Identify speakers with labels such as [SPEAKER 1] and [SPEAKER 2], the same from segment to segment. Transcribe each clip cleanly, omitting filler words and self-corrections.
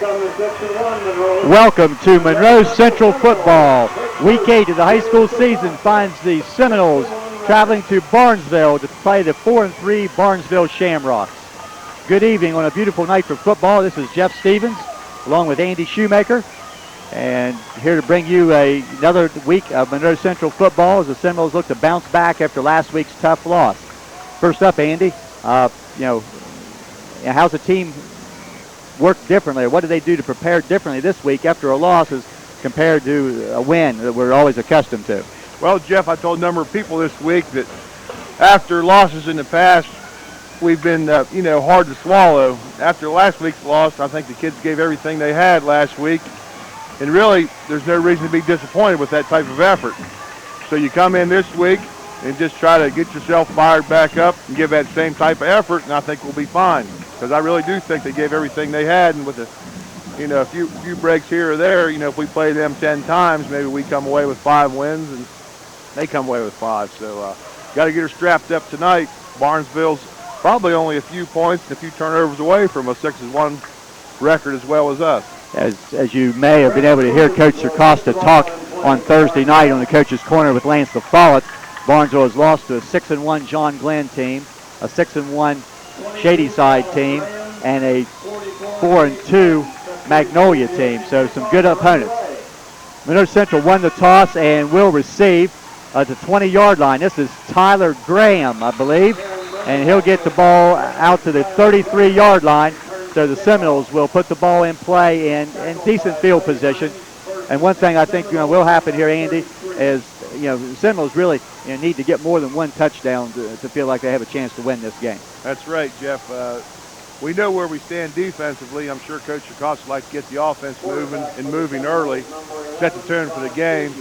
[SPEAKER 1] Welcome to Monroe Central football. Week 8 of the high school season finds the Seminoles traveling to Barnesville to play the 4-3 Barnesville Shamrocks. Good evening on a beautiful night for football. This is Jeff Stevens along with Andy Shoemaker, and here to bring you another week of Monroe Central football as the Seminoles look to bounce back after last week's tough loss. First up, Andy, how's the team work differently, or what do they do to prepare differently this week after a loss as compared to a win that we're always accustomed to?
[SPEAKER 2] Well, Jeff, I told a number of people this week that after losses in the past, we've been, hard to swallow. After last week's loss, I think the kids gave everything they had last week, and really, there's no reason to be disappointed with that type of effort. So you come in this week and just try to get yourself fired back up and give that same type of effort, and I think we'll be fine. Because I really do think they gave everything they had, and with a few breaks here or there, if we play them 10 times, maybe we come away with 5 wins, and they come away with 5. So got to get her strapped up tonight. Barnesville's probably only a few points and a few turnovers away from a 6-1 record as well as us.
[SPEAKER 1] As you may have been able to hear Coach Sircosta talk on Thursday night on the Coach's Corner with Lance LaFollette, Barnesville has lost to a 6-1 John Glenn team, a 6-1 Shady Side team, and a 4-2 Magnolia team. So some good opponents. Monroe Central won the toss and will receive at the 20-yard line. This is Tyler Graham, I believe, and he'll get the ball out to the 33-yard line. So the Seminoles will put the ball in play in decent field position. And one thing I think will happen here, Andy, is the Seminoles really need to get more than one touchdown to feel like they have a chance to win this game.
[SPEAKER 2] That's right, Jeff. We know where we stand defensively. I'm sure Coach Sircosta would like to get the offense moving early, set the tone for the game,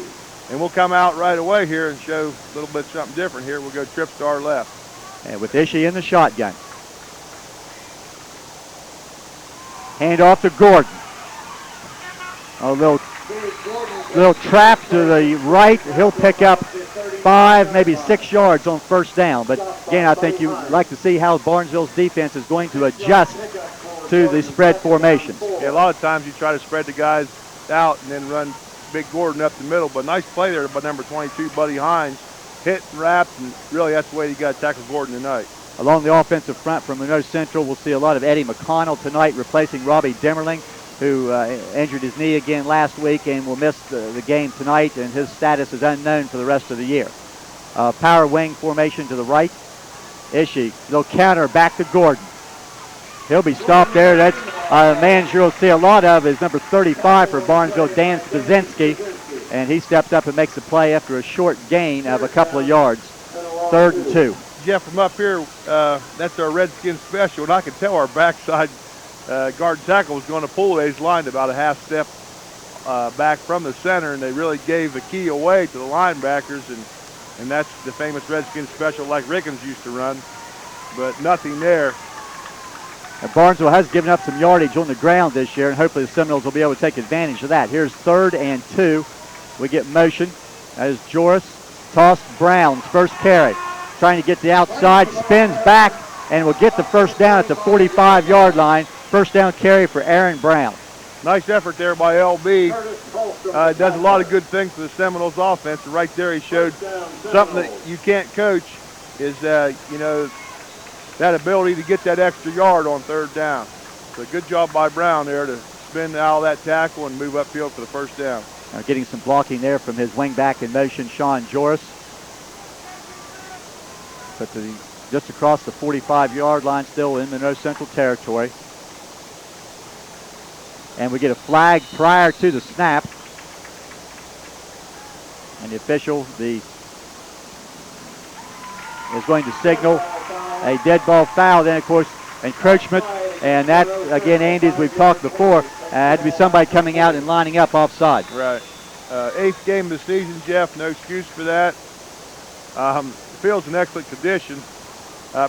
[SPEAKER 2] and we'll come out right away here and show a little bit something different here. We'll go trips to our left.
[SPEAKER 1] And with Ishii in the shotgun. Hand off to Gordon. A little trap to the right. He'll pick up 5, maybe 6 yards on first down. But again, I think you like to see how Barnesville's defense is going to adjust to the spread formation.
[SPEAKER 2] Yeah, a lot of times you try to spread the guys out and then run Big Gordon up the middle. But nice play there by number 22, Buddy Hines. Hit and wrapped, and really that's the way you got to tackle Gordon tonight.
[SPEAKER 1] Along the offensive front from Monroe Central, we'll see a lot of Eddie McConnell tonight, replacing Robbie Demmerling, who injured his knee again last week and will miss the game tonight, and his status is unknown for the rest of the year. Power wing formation to the right. Ishii, little counter back to Gordon. He'll be stopped there. That's a man sure we'll see a lot of is number 35 for Barnesville, Dan Spazinski, and he stepped up and makes the play after a short gain of a couple of yards. 3rd and 2.
[SPEAKER 2] Jeff, from up here, that's our Redskin special, and I could tell our backside guard tackle was going to pull his line about a half step back from the center, and they really gave the key away to the linebackers, and that's the famous Redskin special like Rickens used to run, but nothing there.
[SPEAKER 1] And Barnesville has given up some yardage on the ground this year, and hopefully the Seminoles will be able to take advantage of that. Here's 3rd and 2. We get motion. That is Joris. Toss Brown's first carry. Trying to get the outside, spins back, and will get the first down at the 45-yard line. First down carry for Aaron Brown.
[SPEAKER 2] Nice effort there by LB. Does a lot of good things for the Seminoles offense. And right there he showed something that you can't coach is, that ability to get that extra yard on 3rd down. So good job by Brown there to spin out of that tackle and move upfield for the first down.
[SPEAKER 1] Getting some blocking there from his wingback in motion, Sean Joris. But just across the 45-yard line, still in Monroe Central territory. And we get a flag prior to the snap. And the official is going to signal a dead ball foul. Then, of course, encroachment. And that, again, Andy, as we've talked before, had to be somebody coming out and lining up offside.
[SPEAKER 2] Right. 8th game of the season, Jeff. No excuse for that. The field's in excellent condition.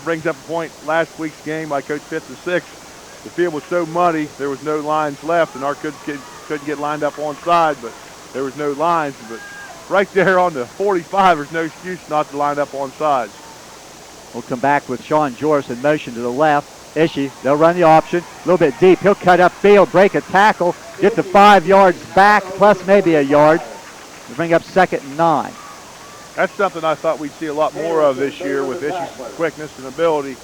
[SPEAKER 2] Brings up a point last week's game by Coach Fitz the 6th. The field was so muddy, there was no lines left, and our kids couldn't get lined up on side, but there was no lines. But right there on the 45, there's no excuse not to line up on sides.
[SPEAKER 1] We'll come back with Sean Joris in motion to the left. Ishii, they'll run the option. A little bit deep. He'll cut upfield, break a tackle, get the 5 yards back, plus maybe a yard to bring up 2nd and 9.
[SPEAKER 2] That's something I thought we'd see a lot more of this year with Ishii's quickness and ability.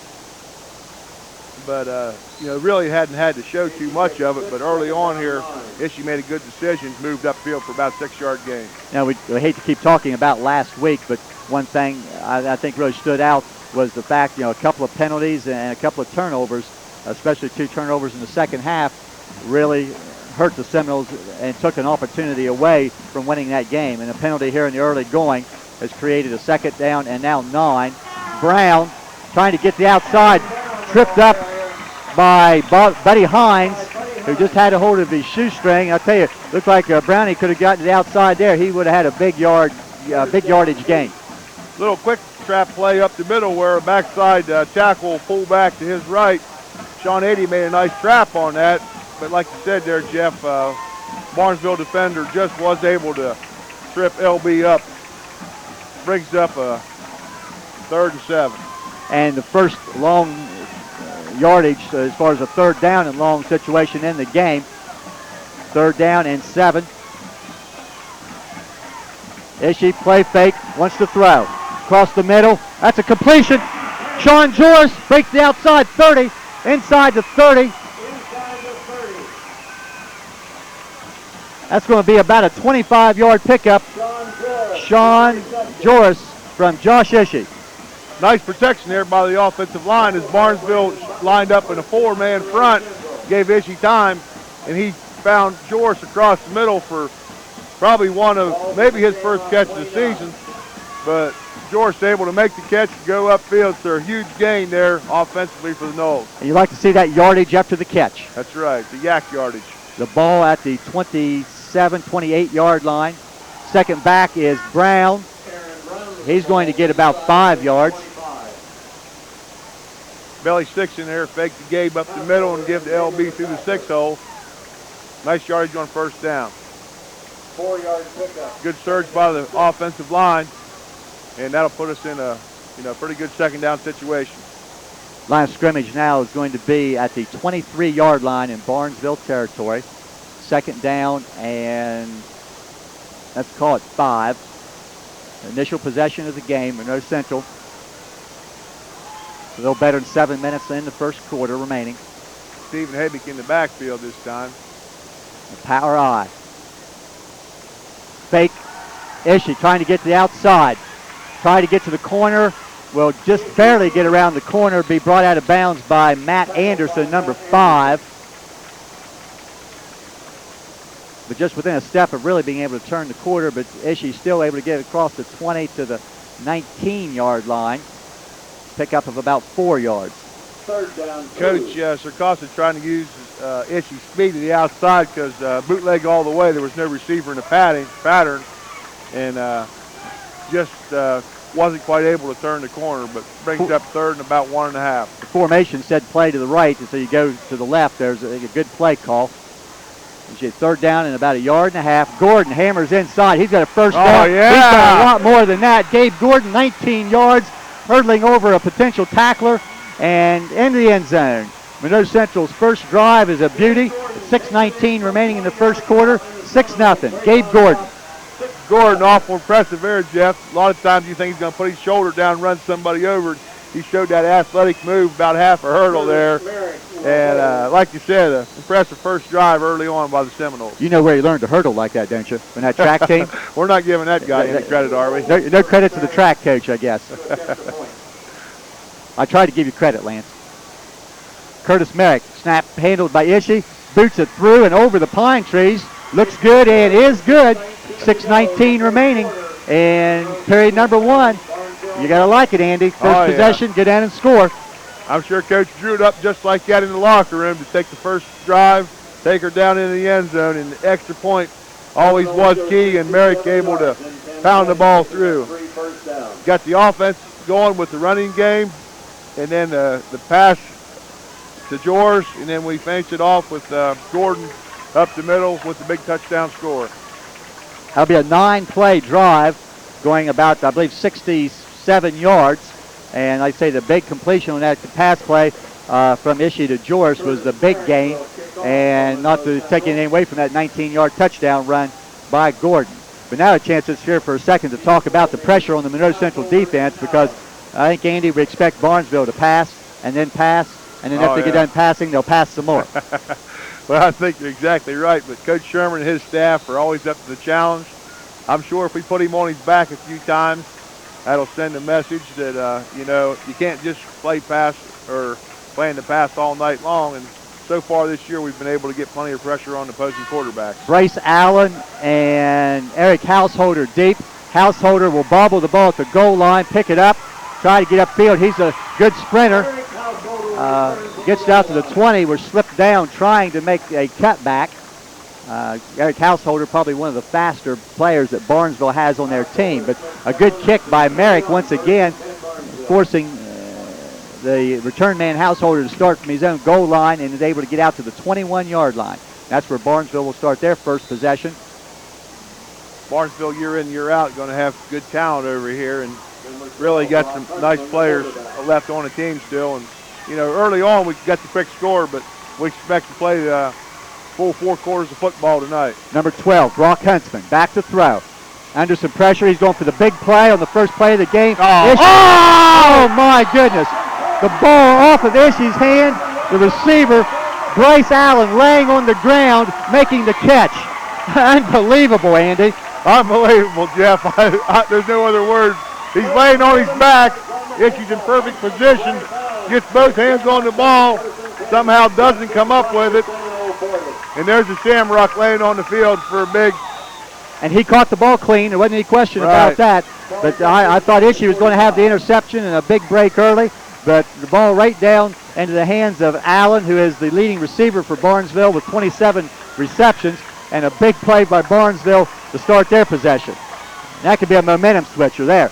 [SPEAKER 2] But, really hadn't had to show too much of it. But early on here, Ishii made a good decision, moved upfield for about a 6-yard gain.
[SPEAKER 1] Now, we hate to keep talking about last week, but one thing I think really stood out was the fact, a couple of penalties and a couple of turnovers, especially 2 turnovers in the second half, really hurt the Seminoles and took an opportunity away from winning that game. And a penalty here in the early going has created a 2nd down and now 9. Brown trying to get the outside, tripped up by Buddy Hines, who just had a hold of his shoestring. I'll tell you, looked like Brownie could have gotten to the outside there. He would have had a big yardage gain.
[SPEAKER 2] Little quick trap play up the middle where a backside tackle pull back to his right. Sean Adey made a nice trap on that, but like you said there, Jeff, Barnesville defender just was able to trip LB up. Brings up a 3rd and 7.
[SPEAKER 1] And the first long yardage as far as a 3rd down and long situation in the game. 3rd down and 7. Ishii play fake, wants to throw. Across the middle, that's a completion. Sean Joris breaks the outside 30, inside the 30. That's going to be about a 25-yard pickup. Sean Joris from Josh Ishii.
[SPEAKER 2] Nice protection there by the offensive line as Barnesville lined up in a 4-man front, gave Ishii time, and he found Joris across the middle for probably one of maybe his first catch of the season. But Joris able to make the catch and go upfield, so a huge gain there offensively for the Noles.
[SPEAKER 1] And you like to see that yardage after the catch.
[SPEAKER 2] That's right, the yak yardage.
[SPEAKER 1] The ball at the 27, 28-yard line. Second back is Brown. He's going to get about 5 yards.
[SPEAKER 2] Belly sticks in there, fake the Gabe up the middle and give the LB through the 6-hole. Nice yardage on 1st down.
[SPEAKER 3] 4-yard pickup.
[SPEAKER 2] Good surge by the offensive line, and that'll put us in a pretty good 2nd down situation.
[SPEAKER 1] Line of scrimmage now is going to be at the 23-yard line in Barnesville territory. 2nd down and let's call it 5. Initial possession of the game, Monroe Central. A little better than 7 minutes in the first quarter remaining.
[SPEAKER 2] Stephen Habick in the backfield this time.
[SPEAKER 1] The power eye. Fake. Ishii trying to get to the outside. Try to get to the corner. Will just barely get around the corner. Be brought out of bounds by Matt Anderson, number 5. But just within a step of really being able to turn the quarter, but Ishii still able to get across the 20 to the 19-yard line. Pickup of about 4 yards.
[SPEAKER 3] 3rd down.
[SPEAKER 2] Coach Sirkasa trying to use Ishii's speed to the outside because bootleg all the way. There was no receiver in the pattern, and just wasn't quite able to turn the corner, but brings up 3rd and about 1.5.
[SPEAKER 1] The formation said play to the right, and so you go to the left. There's a good play call. You get 3rd down and about 1.5 yards. Gordon hammers inside. He's got a 1st down.
[SPEAKER 2] Oh, yeah.
[SPEAKER 1] He's got a lot more than that. Gabe Gordon, 19 yards, hurdling over a potential tackler and into the end zone. Monroe Central's first drive is a beauty. 6:19 remaining in the first quarter. 6-0. Gabe Gordon.
[SPEAKER 2] Gordon, awful impressive there, Jeff. A lot of times you think he's going to put his shoulder down and run somebody over. He showed that athletic move, about half a hurdle there. And like you said, an impressive first drive early on by the Seminoles.
[SPEAKER 1] You know where you learned to hurdle like that, don't you? When that track team?
[SPEAKER 2] We're not giving that guy any credit, are we?
[SPEAKER 1] No credit to the track coach, I guess. I tried to give you credit, Lance. Curtis Merrick, snap handled by Ishii, boots it through and over the pine trees. Looks good and is good. 6:19 remaining. And period number 1. You got to like it, Andy. First possession, get down and score.
[SPEAKER 2] I'm sure Coach drew it up just like that in the locker room to take the first drive, take her down into the end zone, and the extra point always was key, and Merrick able to pound the ball through. Got the offense going with the running game, and then the pass to George, and then we finished it off with Gordon up the middle with the big touchdown score.
[SPEAKER 1] That'll be a 9-play drive going about, I believe, 67 yards. And like I say, the big completion on that pass play from Ishii to Joris was the big gain, and not to take anything away from that 19-yard touchdown run by Gordon. But now a chance this here for a second to talk about the pressure on the Monroe Central defense, because I think Andy would expect Barnesville to pass, and then if they get done passing, they'll pass some more.
[SPEAKER 2] Well, I think you're exactly right, but Coach Sherman and his staff are always up to the challenge. I'm sure if we put him on his back a few times, that'll send a message that, you can't just play pass or playing the pass all night long. And so far this year, we've been able to get plenty of pressure on the opposing quarterbacks.
[SPEAKER 1] Bryce Allen and Eric Householder deep. Householder will bobble the ball at the goal line, pick it up, try to get upfield. He's a good sprinter. Gets out to the 20. We're slipped down trying to make a cutback. Eric Householder, probably one of the faster players that Barnesville has on their team. But a good kick by Merrick once again, forcing the return man Householder to start from his own goal line, and is able to get out to the 21-yard line. That's where Barnesville will start their first possession.
[SPEAKER 2] Barnesville, year in, year out, going to have good talent over here, and really got some nice players left on the team still. And early on we got the quick score, but we expect to play the full 4 quarters of football tonight.
[SPEAKER 1] Number 12, Brock Huntsman, back to throw. Under some pressure, he's going for the big play on the first play of the game. Oh my goodness. The ball off of Ishii's hand. The receiver, Bryce Allen, laying on the ground, making the catch. Unbelievable, Andy.
[SPEAKER 2] Unbelievable, Jeff. There's no other words. He's laying on his back. Ishii's in perfect position. Gets both hands on the ball. Somehow doesn't come up with it. And there's the Shamrock laying on the field for a big.
[SPEAKER 1] And he caught the ball clean. There wasn't any question about that. But I thought Ishii was going to have the interception and a big break early. But the ball right down into the hands of Allen, who is the leading receiver for Barnesville with 27 receptions. And a big play by Barnesville to start their possession. And that could be a momentum switcher there.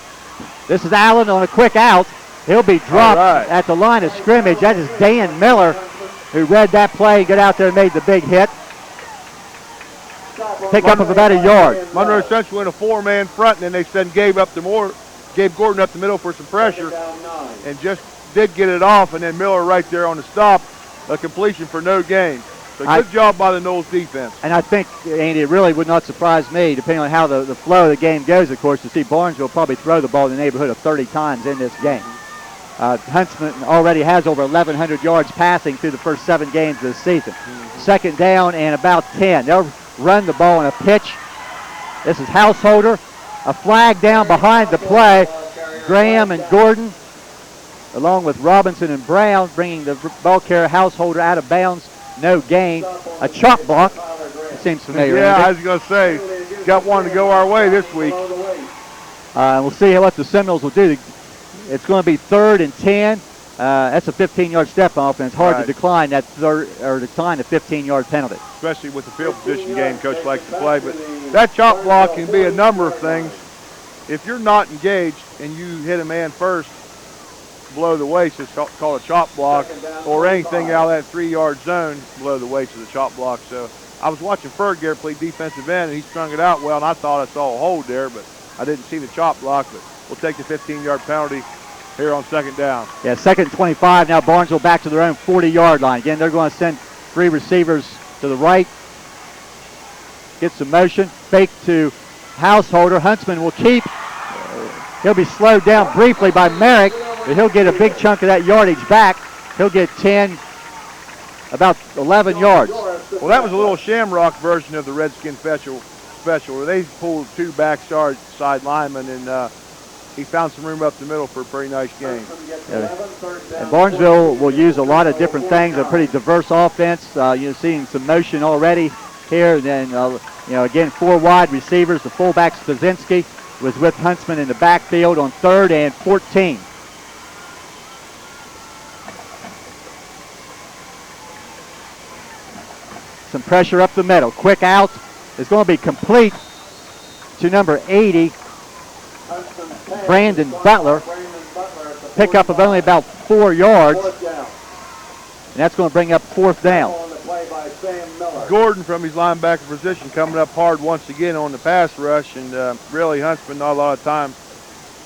[SPEAKER 1] This is Allen on a quick out. He'll be dropped at the line of scrimmage. That is Dan Miller, who read that play, got out there and made the big hit. Pick up of about a yard.
[SPEAKER 2] Monroe Central in a 4-man front, and then they send Gabe Gordon up the middle for some pressure, and just did get it off, and then Miller right there on the stop, a completion for no gain. So good job by the Knowles defense.
[SPEAKER 1] And I think, Andy, it really would not surprise me, depending on how the flow of the game goes, of course, to see Barnesville probably throw the ball in the neighborhood of 30 times in this game. Huntsman already has over 1,100 yards passing through the first 7 games this season. Second down and about 10. They'll run the ball on a pitch. This is Householder. A flag down behind the play. Graham and Gordon, along with Robinson and Brown, bringing the ball carrier Householder out of bounds. No gain. A chop block. It seems familiar.
[SPEAKER 2] Yeah, I was going to say, got one to go our way this week.
[SPEAKER 1] We'll see what the Seminoles will do. It's going to be 3rd and 10. That's a 15-yard step off, and it's hard to decline that decline a 15-yard penalty.
[SPEAKER 2] Especially with the field position game Coach likes to play. But that chop block can be a number of things. If you're not engaged and you hit a man first below the waist, it's called a chop block, or anything out of that 3-yard zone below the waist is a chop block. So I was watching Ferguer play defensive end, and he strung it out well, and I thought I saw a hold there, but I didn't see the chop block. But we'll take the 15-yard penalty here on second down.
[SPEAKER 1] Yeah, 2nd and 25. Now Barnesville back to their own 40-yard line. Again, they're going to send 3 receivers to the right. Get some motion. Fake to Householder. Huntsman will keep. He'll be slowed down briefly by Merrick, but he'll get a big chunk of that yardage back. He'll get 10, about 11 yards.
[SPEAKER 2] Well, that was a little Shamrock version of the Redskin special where they pulled 2 backside linemen, and he found some room up the middle for a pretty nice game.
[SPEAKER 1] And Barnesville will use a lot of different things, a pretty diverse offense. You're seeing some motion already here. And then, again, 4 wide receivers. The fullback, Stasinski, was with Huntsman in the backfield on 3rd and 14. Some pressure up the middle. Quick out is going to be complete to number 80, Brandon Butler. Pickup of only about 4 yards. And that's going to bring up 4th down.
[SPEAKER 2] Gordon from his linebacker position coming up hard once again on the pass rush, and really Huntsman not a lot of time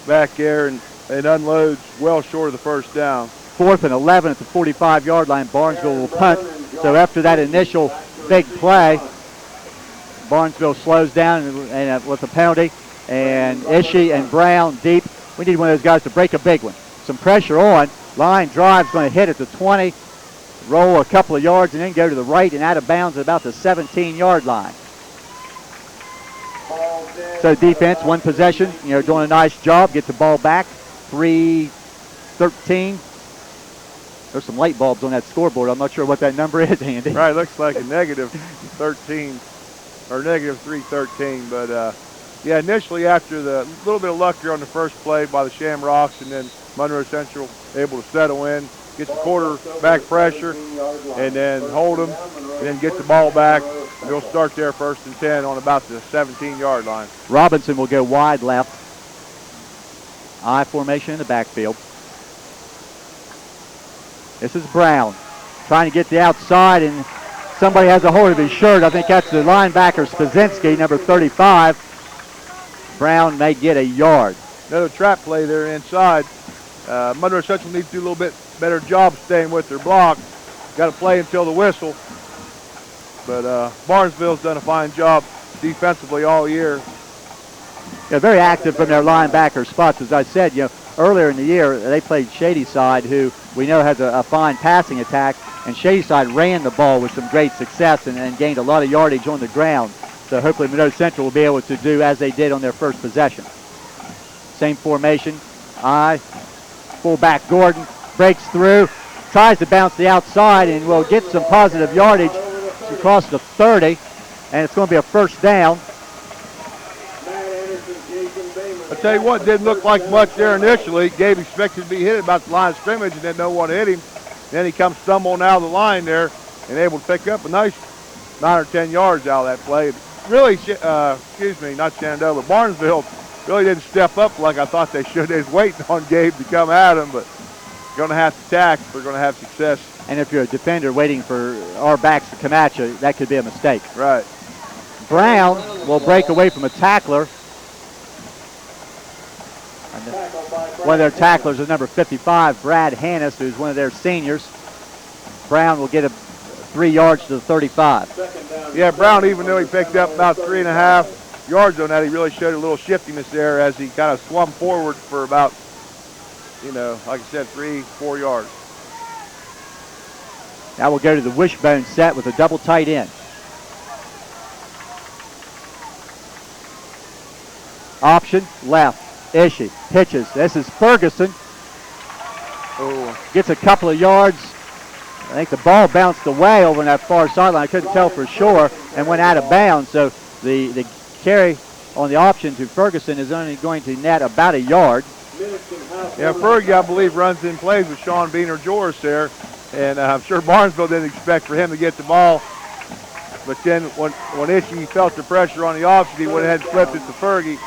[SPEAKER 2] back there, and unloads well short of the first down.
[SPEAKER 1] 4th and 11 at the 45-yard line. Barnesville will punt. So after that initial big play, Barnesville slows down and with a penalty. And Ishii and Brown deep. We need one of those guys to break a big one. Some pressure on. Line drive's going to hit at the 20, roll a couple of yards, and then go to the right and out of bounds at about the 17-yard line. So defense, one possession, doing a nice job. Get the ball back. 3-13. There's some light bulbs on that scoreboard. I'm not sure what that number is, Andy.
[SPEAKER 2] Right, looks like a negative 13 or negative 313. But yeah, initially after the little bit of luck here on the first play by the Shamrocks, and then Monroe Central able to settle in, get the quarterback pressure, and then hold them, and then get the ball back. We'll start there 1st and 10 on about the 17-yard line.
[SPEAKER 1] Robinson will go wide left. I formation in the backfield. This is Brown trying to get the outside, and somebody has a hold of his shirt. I think that's the linebacker, Spazinski, number 35. Brown may get a yard.
[SPEAKER 2] Another trap play there inside. Monroe Central needs to do a little bit better job staying with their block. Got to play until the whistle. But Barnesville's done a fine job defensively all year.
[SPEAKER 1] Yeah, very active from their linebacker spots. As I said, earlier in the year, they played Shadyside, who we know has a fine passing attack, and Shadyside ran the ball with some great success and gained a lot of yardage on the ground. So hopefully Monroe Central will be able to do as they did on their first possession. Same formation. Fullback Gordon breaks through, tries to bounce the outside, and will get some positive yardage across the 30, and it's going to be a first down.
[SPEAKER 2] I tell you what, didn't look like much there initially. Gabe expected to be hit about the line of scrimmage, and then no one hit him. Then he comes stumbling out of the line there and able to pick up a nice 9 or 10 yards out of that play. Really, not Shenandoah, but Barnesville really didn't step up like I thought they should. They was waiting on Gabe to come at him, but going to have to tack if they're going to have success.
[SPEAKER 1] And if you're a defender waiting for our backs to come at you, that could be a mistake.
[SPEAKER 2] Right.
[SPEAKER 1] Brown will break away from a tackler. One of their tacklers is number 55, Brad Hannis, who's one of their seniors. Brown will get 3 yards to the 35.
[SPEAKER 2] Yeah, Brown, even though he picked up about 3.5 yards on that, he really showed a little shiftiness there as he kind of swung forward for about, like I said, 3-4 yards.
[SPEAKER 1] Now we'll go to the wishbone set with a double tight end. Option left. Ishii pitches. This is Ferguson. Gets a couple of yards. I think the ball bounced away over on that far sideline. I couldn't tell for sure, and went out of bounds. So the carry on the option to Ferguson is only going to net about a yard.
[SPEAKER 2] Yeah, Fergie, I believe, runs in plays with Sean Beaner Joris there. And I'm sure Barnesville didn't expect for him to get the ball. But then when Ishii felt the pressure on the option, he went ahead and flipped it to Fergie.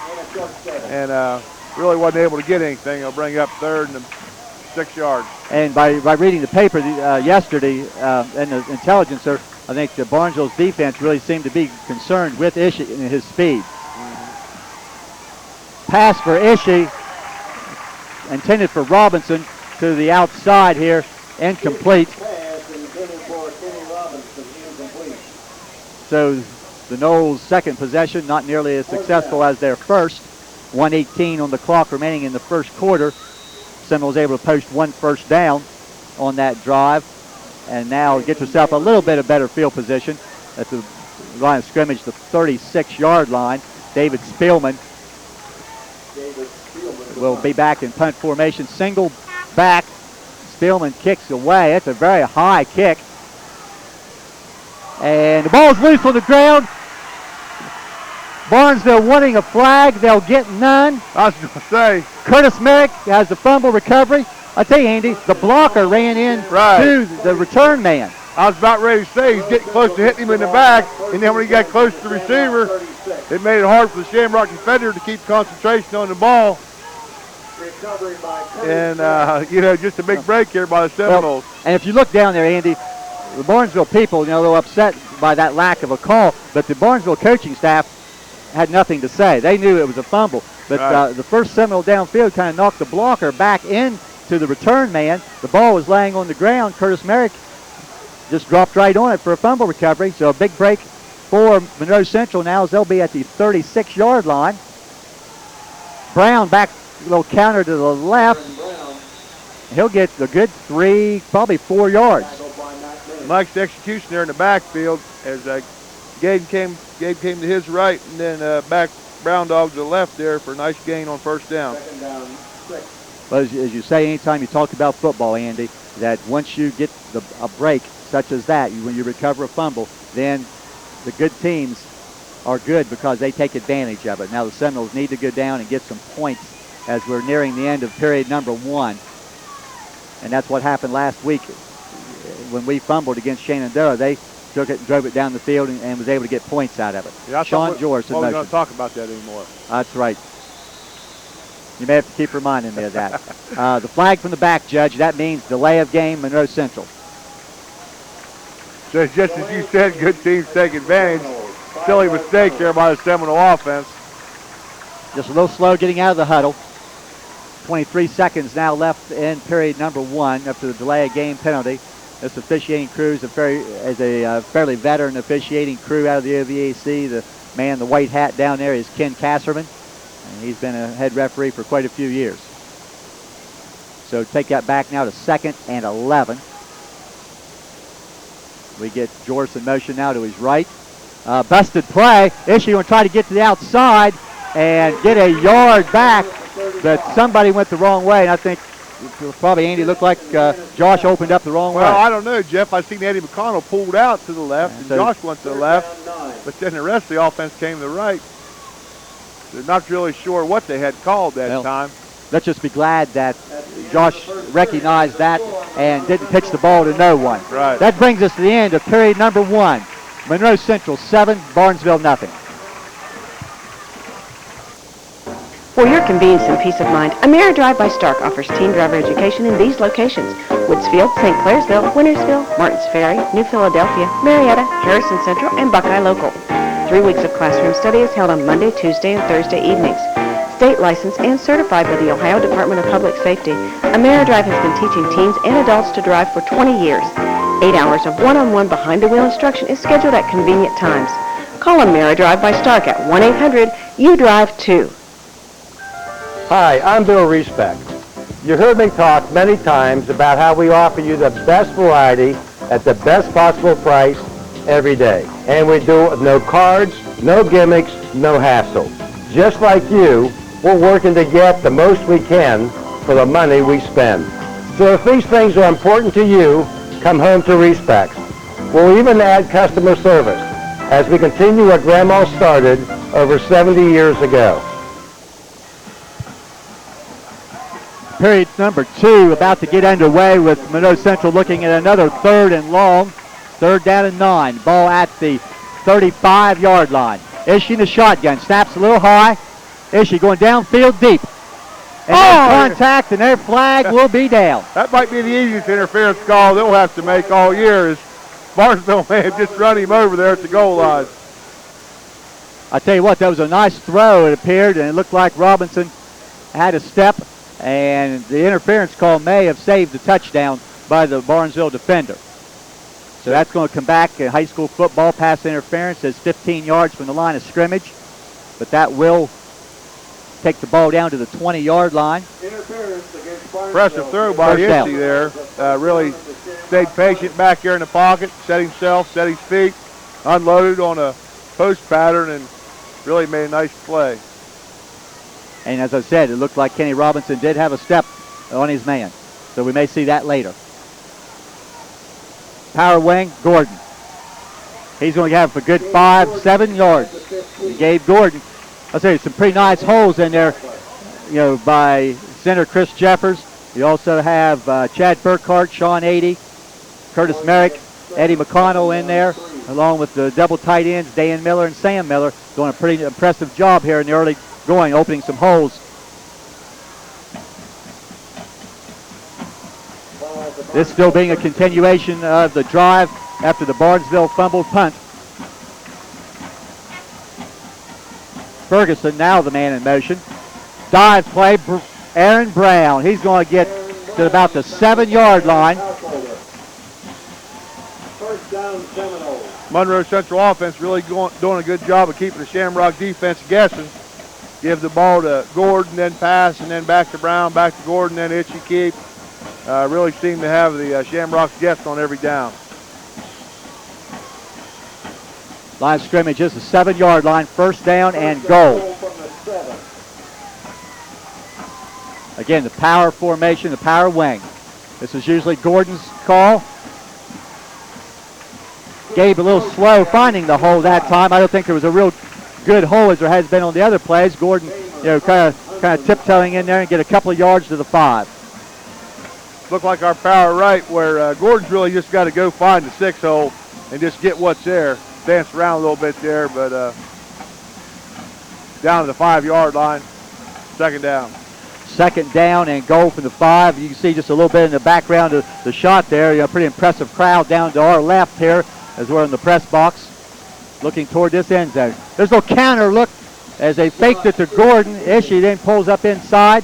[SPEAKER 2] And really wasn't able to get anything. He'll bring up 3rd and 6 yards.
[SPEAKER 1] And by reading the paper yesterday and the intelligence, I think the Barnesville's defense really seemed to be concerned with Ishii and his speed. Pass for Ishii, intended for Robinson, to the outside here. Incomplete. So the Noles' second possession, not nearly as successful as their first. 1:18 on the clock remaining in the first quarter. Seminoles able to post 1 first down on that drive, and now get yourself a little bit of better field position at the line of scrimmage, the 36-yard line. David Spielman will be back in punt formation. Single back. Spielman kicks away. It's a very high kick. And the ball's loose on the ground. Barnesville wanting a flag. They'll get none.
[SPEAKER 2] I was going to say.
[SPEAKER 1] Curtis Merrick has the fumble recovery. I tell you, Andy, the blocker ran in to the return man.
[SPEAKER 2] I was about ready to say he's getting close to hitting him in the back, and then when he got close to the receiver, it made it hard for the Shamrock defender to keep concentration on the ball. And, just a big break here by the Seminoles.
[SPEAKER 1] Well, and if you look down there, Andy, the Barnesville people, they're upset by that lack of a call, but the Barnesville coaching staff had nothing to say. They knew it was a fumble. But the first Seminole downfield kind of knocked the blocker back in to the return man. The ball was laying on the ground. Curtis Merrick just dropped right on it for a fumble recovery. So a big break for Monroe Central now as they'll be at the 36-yard line. Brown back, a little counter to the left. He'll get a good 3, probably 4 yards.
[SPEAKER 2] Mike's execution there in the backfield as Gabe came to his right, and then back Brown dog to the left there for a nice gain on first down.
[SPEAKER 1] But as you say, anytime you talk about football, Andy, that once you get a break such as that, when you recover a fumble, then the good teams are good because they take advantage of it. Now the Seminoles need to go down and get some points as we're nearing the end of period number 1. And that's what happened last week when we fumbled against Shenandoah. They took it and drove it down the field and was able to get points out of it.
[SPEAKER 2] Yeah,
[SPEAKER 1] Sean Jorse in
[SPEAKER 2] we're
[SPEAKER 1] motion.
[SPEAKER 2] going to talk about that anymore.
[SPEAKER 1] That's right. You may have to keep reminding me of that. The flag from the back, Judge, that means delay of game, Monroe Central.
[SPEAKER 2] So just as you said, good teams take advantage. Silly mistake there by the Seminole offense.
[SPEAKER 1] Just a little slow getting out of the huddle. 23 seconds now left in period number 1 after the delay of game penalty. This officiating crew is a fairly veteran officiating crew out of the OVAC. The man in the white hat down there is Ken Kasserman, and he's been a head referee for quite a few years. So take that back now to 2nd and 11. We get Jorse in motion now to his right. Busted play. Ishii going to try to get to the outside and get a yard back, but somebody went the wrong way, and I think probably Andy looked like Josh opened up the wrong way.
[SPEAKER 2] Well, I don't know, Jeff. I seen Eddie McConnell pulled out to the left, and Josh went to the left, but then the rest of the offense came to the right. They're not really sure what they had called that time.
[SPEAKER 1] Let's just be glad that Josh recognized that and didn't pitch the ball to no one.
[SPEAKER 2] Right.
[SPEAKER 1] That brings us to the end of period number 1. Monroe Central 7, Barnesville nothing.
[SPEAKER 4] For your convenience and peace of mind, AmeriDrive by Stark offers teen driver education in these locations: Woodsfield, St. Clairsville, Wintersville, Martins Ferry, New Philadelphia, Marietta, Harrison Central, and Buckeye Local. 3 weeks of classroom study is held on Monday, Tuesday, and Thursday evenings. State licensed and certified by the Ohio Department of Public Safety, AmeriDrive has been teaching teens and adults to drive for 20 years. 8 hours of one-on-one behind-the-wheel instruction is scheduled at convenient times. Call AmeriDrive by Stark at 1-800-YOU-DRIVE-2.
[SPEAKER 5] Hi, I'm Bill Riesbeck. You heard me talk many times about how we offer you the best variety at the best possible price every day. And we do it with no cards, no gimmicks, no hassle. Just like you, we're working to get the most we can for the money we spend. So if these things are important to you, come home to Riesbeck's. We'll even add customer service as we continue what Grandma started over 70 years ago.
[SPEAKER 1] Period number 2 about to get underway with Monroe Central looking at another 3rd and long. 3rd down and 9. Ball at the 35-yard line. Ishii in the shotgun. Snaps a little high. Ishii going downfield deep. And there's contact, and their flag will be down.
[SPEAKER 2] That might be the easiest interference call they'll have to make all year, is Barnesville man just run him over there at the goal line.
[SPEAKER 1] I tell you what, that was a nice throw, it appeared, and it looked like Robinson had a step, and the interference call may have saved the touchdown by the Barnesville defender. So that's going to come back in high school football. Pass interference is 15 yards from the line of scrimmage, but that will take the ball down to the 20-yard line.
[SPEAKER 2] Impressive throw by Ishii there. Really stayed patient back here in the pocket, set himself, set his feet, unloaded on a post pattern, and really made a nice play.
[SPEAKER 1] And as I said, it looked like Kenny Robinson did have a step on his man. So we may see that later. Power wing, Gordon. He's going to have a good 5-7 yards. Gabe Gordon. I'll say some pretty nice holes in there, by center Chris Jeffers. You also have Chad Burkhart, Sean Adey, Curtis Merrick, Eddie McConnell in there, along with the double tight ends, Dan Miller and Sam Miller, doing a pretty impressive job here in the early going, opening some holes. This still being a continuation of the drive after the Barnesville fumbled punt. Ferguson now the man in motion. Dive play, Aaron Brown. He's going to get left at about the 7-yard line.
[SPEAKER 3] First down, Seminoles.
[SPEAKER 2] Monroe Central offense really doing a good job of keeping the Shamrock defense guessing. Give the ball to Gordon, then pass, and then back to Brown, back to Gordon, then Itchy keep. Really seem to have the Shamrocks guessed on every down.
[SPEAKER 1] Line of scrimmage is the 7-yard line, first down and goal. Again, the power formation, the power wing. This is usually Gordon's call. Gabe a little slow finding the hole that time. I don't think there was a real good hole as there has been on the other plays. Gordon, kind of tiptoeing in there and get a couple of yards to the 5.
[SPEAKER 2] Look like our power right where Gordon's really just got to go find the 6 hole and just get what's there. Dance around a little bit there, but down to the 5-yard line, second down.
[SPEAKER 1] Second down and goal from the 5. You can see just a little bit in the background of the shot there. Pretty impressive crowd down to our left here as we're in the press box looking toward this end zone. There's a little counter look as they faked it to Gordon. Ishii then pulls up inside.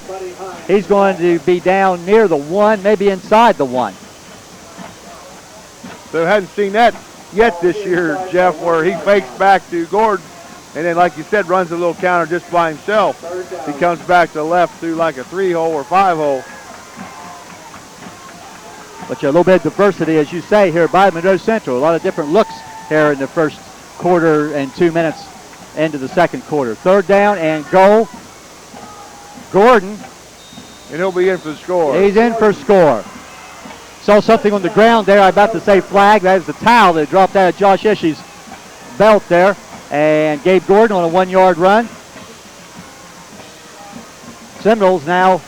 [SPEAKER 1] He's going to be down near the 1, maybe inside the 1.
[SPEAKER 2] So hadn't seen that yet this year, Jeff, where he fakes back to Gordon and then, like you said, runs a little counter just by himself. He comes back to the left through like a 3-hole or 5-hole.
[SPEAKER 1] But a little bit of diversity, as you say, here by Monroe Central. A lot of different looks here in the first quarter and 2 minutes into the second quarter. Third down and goal. Gordon.
[SPEAKER 2] And he'll be in for the score.
[SPEAKER 1] He's in for score. Saw something on the ground there. I'm about to say flag. That is the towel that dropped out of Josh Ishii's belt there. And Gabe Gordon on a 1-yard run. Seminoles now,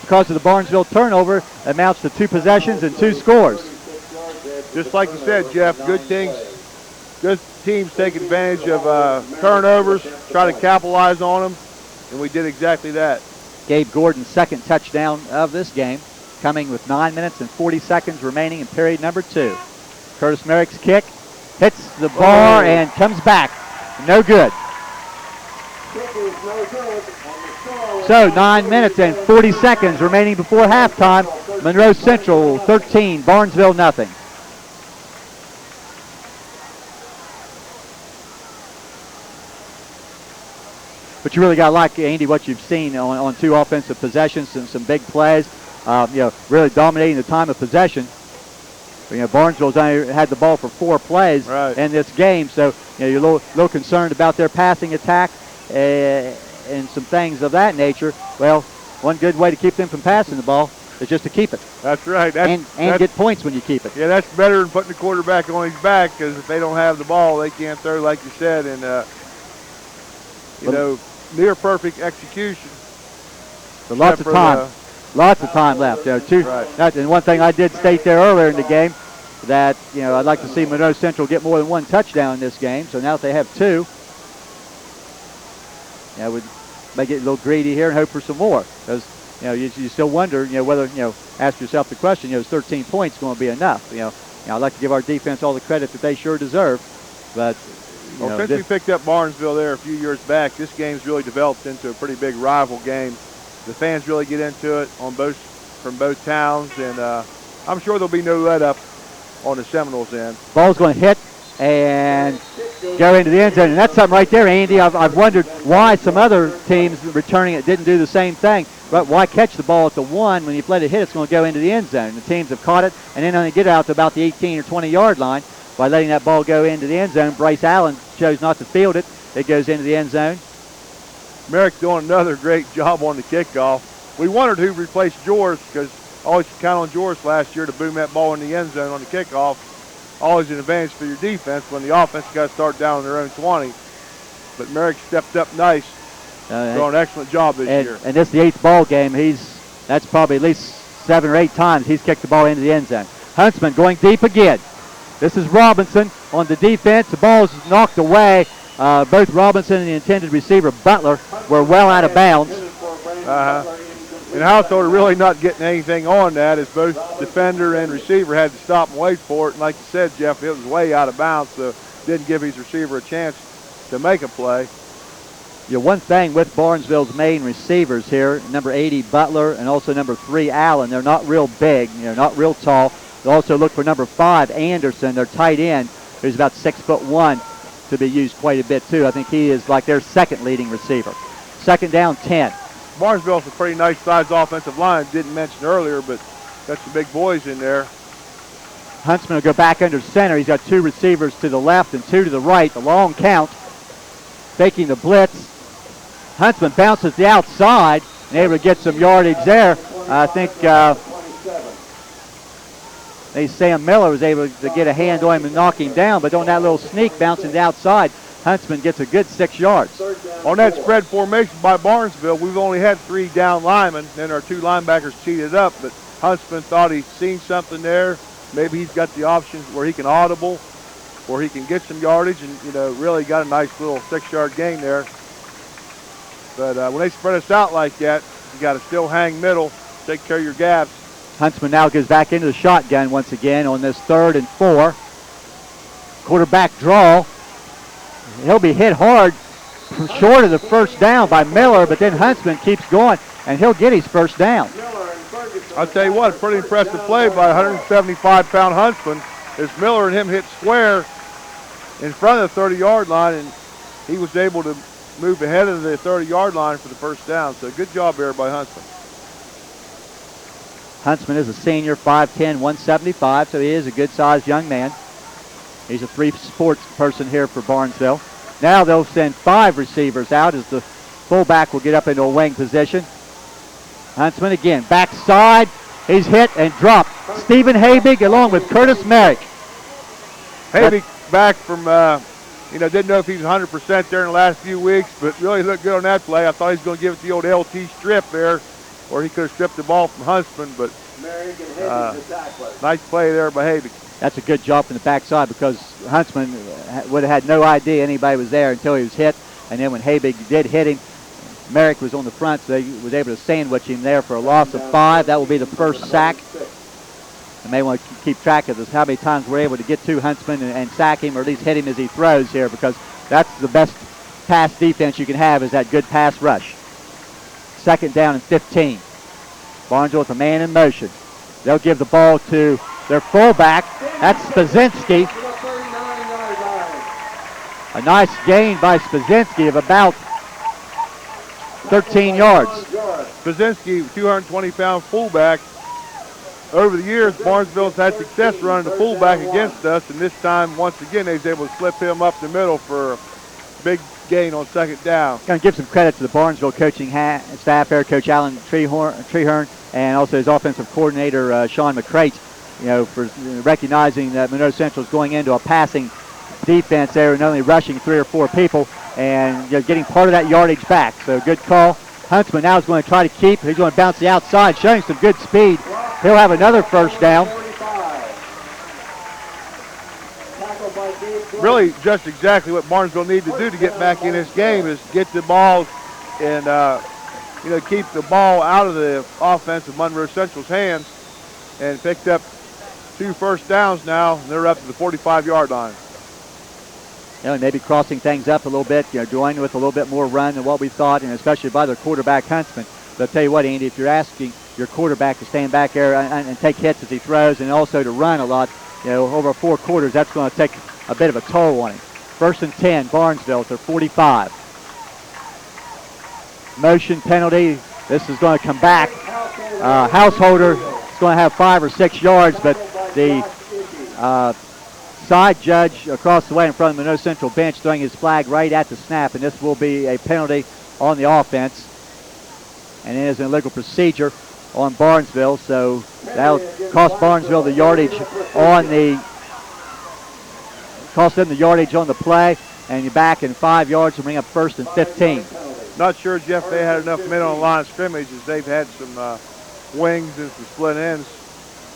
[SPEAKER 1] because of the Barnesville turnover, amounts to 2 possessions and 2 scores.
[SPEAKER 2] Just like you said, Jeff, good teams take advantage of turnovers, try to capitalize on them, and we did exactly that.
[SPEAKER 1] Gabe Gordon's second touchdown of this game, coming with 9 minutes and 40 seconds remaining in period number 2. Curtis Merrick's kick hits the bar and comes back. No good. So 9 minutes and 40 seconds remaining before halftime. Monroe Central 13, Barnesville nothing. But you really got to like, Andy, what you've seen on 2 offensive possessions and some big plays. Really dominating the time of possession. Barnesville's only had the ball for 4 plays in this game, so you're a little concerned about their passing attack and some things of that nature. Well, one good way to keep them from passing the ball is just to keep it.
[SPEAKER 2] That's right.
[SPEAKER 1] And get points when you keep it.
[SPEAKER 2] Yeah, that's better than putting the quarterback on his back, because if they don't have the ball, they can't throw, like you said, and near perfect execution.
[SPEAKER 1] But lots of time. Lots of time left. And one thing I did state there earlier in the game that I'd like to see Monroe Central get more than 1 touchdown in this game. So now that they have 2, we may get a little greedy here and hope for some more, because you still wonder whether ask yourself the question, is 13 points going to be enough? I'd like to give our defense all the credit that they sure deserve, but.
[SPEAKER 2] Since we picked up Barnesville there a few years back, this game's really developed into a pretty big rival game. The fans really get into it from both towns, and I'm sure there'll be no let up on the Seminoles end.
[SPEAKER 1] Ball's going to hit and go into the end zone, and that's something right there, Andy. I've wondered why some other teams returning it didn't do the same thing. But why catch the ball at the 1 when you've let it hit? It's going to go into the end zone. The teams have caught it and then only get it out to about the 18 or 20-yard line. By letting that ball go into the end zone, Bryce Allen chose not to field it. It goes into the end zone.
[SPEAKER 2] Merrick doing another great job on the kickoff. We wondered who replaced George, because always count on George last year to boom that ball in the end zone on the kickoff. Always an advantage for your defense when the offense got to start down on their own 20. But Merrick stepped up nice. Doing an excellent job this year. And
[SPEAKER 1] this is the 8th ball game. That's probably at least 7 or 8 times he's kicked the ball into the end zone. Huntsman going deep again. This is Robinson on the defense. The ball is knocked away. Both Robinson and the intended receiver, Butler, were well out of bounds.
[SPEAKER 2] And Householder really not getting anything on that, as both defender and receiver had to stop and wait for it. And like you said, Jeff, it was way out of bounds, so didn't give his receiver a chance to make a play.
[SPEAKER 1] One thing with Barnesville's main receivers here, number 80 Butler and also number 3 Allen, they're not real big, not real tall. They also look for number 5 Anderson, their tight end, who's about 6'1", to be used quite a bit too. I think he is like their second leading receiver. Second down, 10.
[SPEAKER 2] Barnesville's a pretty nice sized offensive line. Didn't mention earlier, but got some big boys in there.
[SPEAKER 1] Huntsman will go back under center. He's got 2 receivers to the left and 2 to the right. The long count. Taking the blitz. Huntsman bounces the outside and able to get some yardage there. I think Sam Miller was able to get a hand on him and knock him down, but on that little sneak bouncing the outside, Huntsman gets a good 6 yards.
[SPEAKER 2] On that spread formation by Barnesville, we've only had 3 down linemen, and our 2 linebackers cheated up, but Huntsman thought he'd seen something there. Maybe he's got the option where he can audible, where he can get some yardage, and really got a nice little 6-yard gain there. But when they spread us out like that, you got to still hang middle, take care of your gaps.
[SPEAKER 1] Huntsman now goes back into the shotgun once again on this 3rd and 4. Quarterback draw. He'll be hit hard short of the first down by Miller, but then Huntsman keeps going, and he'll get his first down.
[SPEAKER 2] I'll tell you what, pretty impressive play by 175-pound Huntsman as Miller and him hit square in front of the 30-yard line, and he was able to move ahead of the 30-yard line for the first down. So good job there by Huntsman.
[SPEAKER 1] Huntsman is a senior, 5'10", 175, so he is a good-sized young man. He's a 3-sports person here for Barnesville. Now they'll send 5 receivers out as the fullback will get up into a wing position. Huntsman again, backside. He's hit and dropped. Stephen Habig along with Curtis Merrick.
[SPEAKER 2] Habig back from, didn't know if he was 100% there in the last few weeks, but really looked good on that play. I thought he was going to give it the old LT strip there, or he could have stripped the ball from Huntsman, but nice play there by Habig.
[SPEAKER 1] That's a good job from the backside because Huntsman would have had no idea anybody was there until he was hit, and then when Habig did hit him, Merrick was on the front, so he was able to sandwich him there for a loss of 5. That will be the first sack. You may want to keep track of this, how many times we're able to get to Huntsman and sack him, or at least hit him as he throws here, because that's the best pass defense you can have, is that good pass rush. Second down and 15. Barnesville with a man in motion. They'll give the ball to their fullback. That's Spazinski. A nice gain by Spazinski of about 13 yards.
[SPEAKER 2] Spazinski, 220-pound fullback. Over the years, Barnesville's had success running the fullback against us, and this time, once again, they was able to slip him up the middle for a big gain on second down.
[SPEAKER 1] Going to give some credit to the Barnesville coaching staff here, Coach Alan Treherne, and also his offensive coordinator, Sean McCrate, for recognizing that Monroe Central is going into a passing defense there and only rushing 3 or 4 people and getting part of that yardage back. So good call. Huntsman now is going to try to keep. He's going to bounce the outside, showing some good speed. He'll have another first down.
[SPEAKER 2] Really just exactly what Barnesville needed to do to get back in this game is get the ball and, keep the ball out of the offense of Monroe Central's hands, and picked up 2 first downs now, and they're up to the 45-yard line.
[SPEAKER 1] Maybe crossing things up a little bit, joining with a little bit more run than what we thought, and especially by their quarterback, Huntsman. But I'll tell you what, Andy, if you're asking your quarterback to stand back there and take hits as he throws and also to run a lot, over 4 quarters, that's going to take a bit of a toll on him. First and 10, Barnesville at their 45. Motion penalty. This is going to come back. Householder is going to have 5 or 6 yards, but the side judge across the way in front of the Monroe Central bench throwing his flag right at the snap, and this will be a penalty on the offense. And it is an illegal procedure on Barnesville, so that'll cost Barnesville the yardage on the play, and you're back in 5 yards to bring up first and 15.
[SPEAKER 2] Not sure, Jeff, they had enough men on the line of scrimmage, as they've had some wings and some split ends.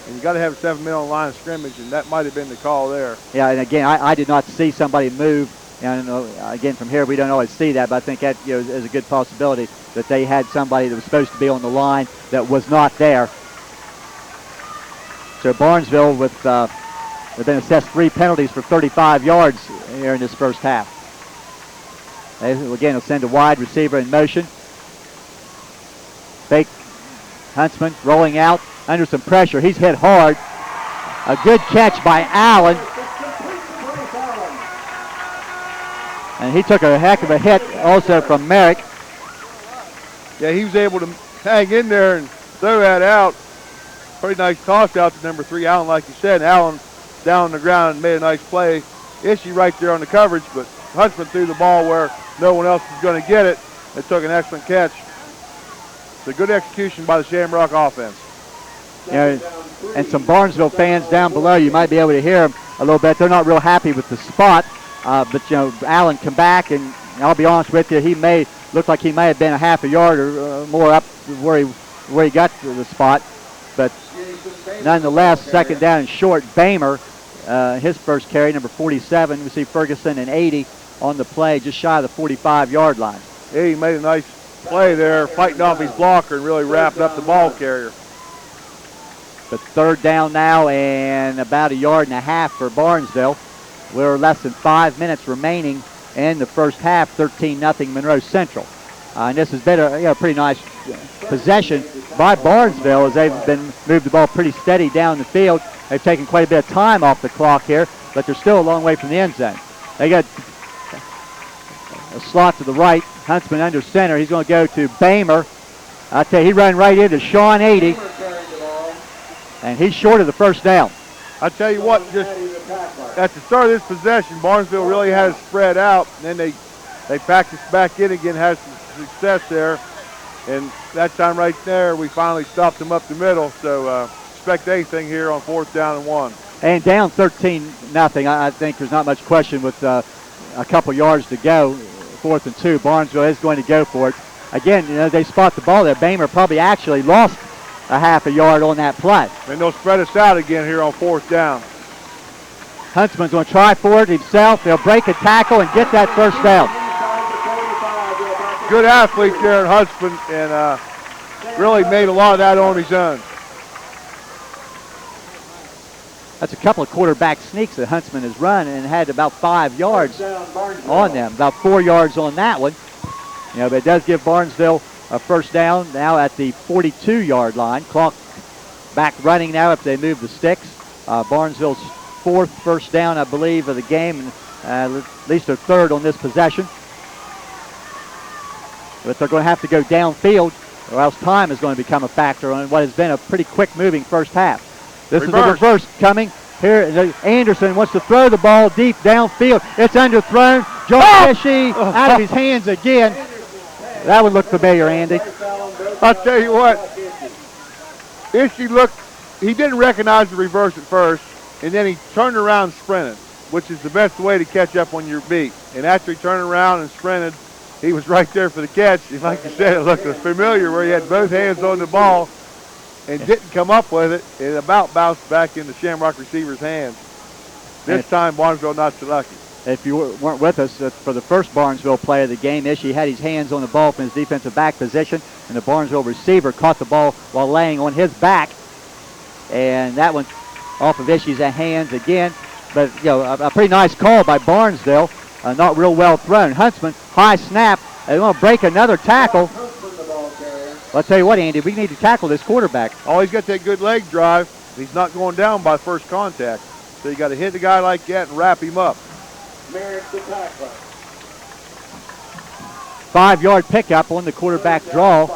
[SPEAKER 2] And you got to have 7 men on the line of scrimmage, and that might have been the call there.
[SPEAKER 1] Yeah, and again, I did not see somebody move. And again, from here, we don't always see that, but I think that is a good possibility that they had somebody that was supposed to be on the line that was not there. So Barnesville, they've been assessed 3 penalties for 35 yards here in this first half. They, again, will send a wide receiver in motion. Fake Huntsman rolling out under some pressure. He's hit hard. A good catch by Allen. And he took a heck of a hit also from Merrick.
[SPEAKER 2] Yeah, he was able to hang in there and throw that out. Pretty nice toss out to number 3, Allen, like you said. Allen down on the ground and made a nice play. Ishii right there on the coverage, but Huntsman threw the ball where no one else was going to get it. They took an excellent catch. It's a good execution by the Shamrock offense.
[SPEAKER 1] You know, and some Barnesville fans down below, you might be able to hear them a little bit. They're not real happy with the spot, but you know, Allen come back, and I'll be honest with you, he may look like he may have been a half a yard or more up where he got to the spot, but nonetheless, second down and short. Bamer, his first carry, number 47. We see Ferguson and 80 on the play, just shy of the 45-yard line.
[SPEAKER 2] Yeah, he made a nice play there, fighting off his blocker and really wrapping up the ball carrier.
[SPEAKER 1] But third down now and about 1.5 yards for Barnesville. We're less than 5 minutes remaining in the first half, 13-0 Monroe Central. And this has been a pretty nice possession by Barnesville as they've moved the ball pretty steady down the field. They've taken quite a bit of time off the clock here, but they're still a long way from the end zone. They got a slot to the right. Huntsman under center. He's going to go to Bamer. I tell you, he ran right into Sean 80, and he's short of the first down.
[SPEAKER 2] I tell you what, just at the start of this possession, Barnesville really has spread out, and then they packed us back in again, has some success there, and that time right there, we finally stopped them up the middle. So expect anything here on 4th down and 1.
[SPEAKER 1] And down 13-0. I think there's not much question with a couple yards to go. 4th and 2. Barnesville is going to go for it. Again, you know, they spot the ball there. Bamer probably actually lost a half a yard on that play.
[SPEAKER 2] And they'll spread us out again here on 4th down.
[SPEAKER 1] Huntsman's going to try for it himself. He'll break a tackle and get that first down.
[SPEAKER 2] Good athlete there at Huntsman, and really made a lot of that on his own.
[SPEAKER 1] That's a couple of quarterback sneaks that Huntsman has run and had about 5 yards on them. About 4 yards on that one. You know, but it does give Barnesville a first down now at the 42-yard line. Clock back running now if they move the sticks. Barnesville's 4th first down, I believe, of the game, and at least their 3rd on this possession. But they're going to have to go downfield, or else time is going to become a factor on what has been a pretty quick-moving first half. This is a reverse coming. Here, Anderson wants to throw the ball deep downfield. It's underthrown. Joe Fishy out of his hands again. That would look familiar, Andy.
[SPEAKER 2] I'll tell you what. Ishii he didn't recognize the reverse at first, and then he turned around and sprinted, which is the best way to catch up on your beat. And after he turned around and sprinted, he was right there for the catch. And like you said, it looked familiar where he had both hands on the ball and didn't come up with it. It about bounced back in the Shamrock receiver's hands. This time, Barnesville not so lucky.
[SPEAKER 1] If you weren't with us for the first Barnesville play of the game, Ishii had his hands on the ball from his defensive back position, and the Barnesville receiver caught the ball while laying on his back. And that one off of Ishii's hands again. But, you know, a pretty nice call by Barnesville. Not real well thrown. Huntsman, high snap. They want to break another tackle. I'll tell you what, Andy, we need to tackle this quarterback.
[SPEAKER 2] Oh, he's got that good leg drive. He's not going down by first contact. So you got to hit the guy like that and wrap him up.
[SPEAKER 1] 5-yard pickup on the quarterback draw.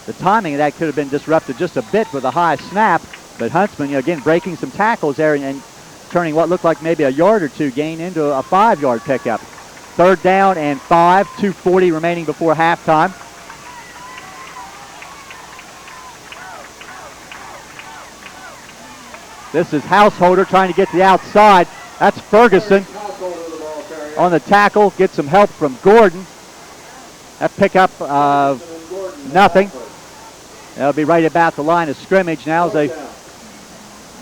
[SPEAKER 1] The timing of that could have been disrupted just a bit with a high snap. But Huntsman, you know, again, breaking some tackles there and turning what looked like maybe a yard or two gain into a 5-yard pickup. 3rd down and 5, 2:40 remaining before halftime. This is Householder trying to get to the outside. That's Ferguson on the tackle. Get some help from Gordon. That pickup of nothing. That'll be right about the line of scrimmage now as they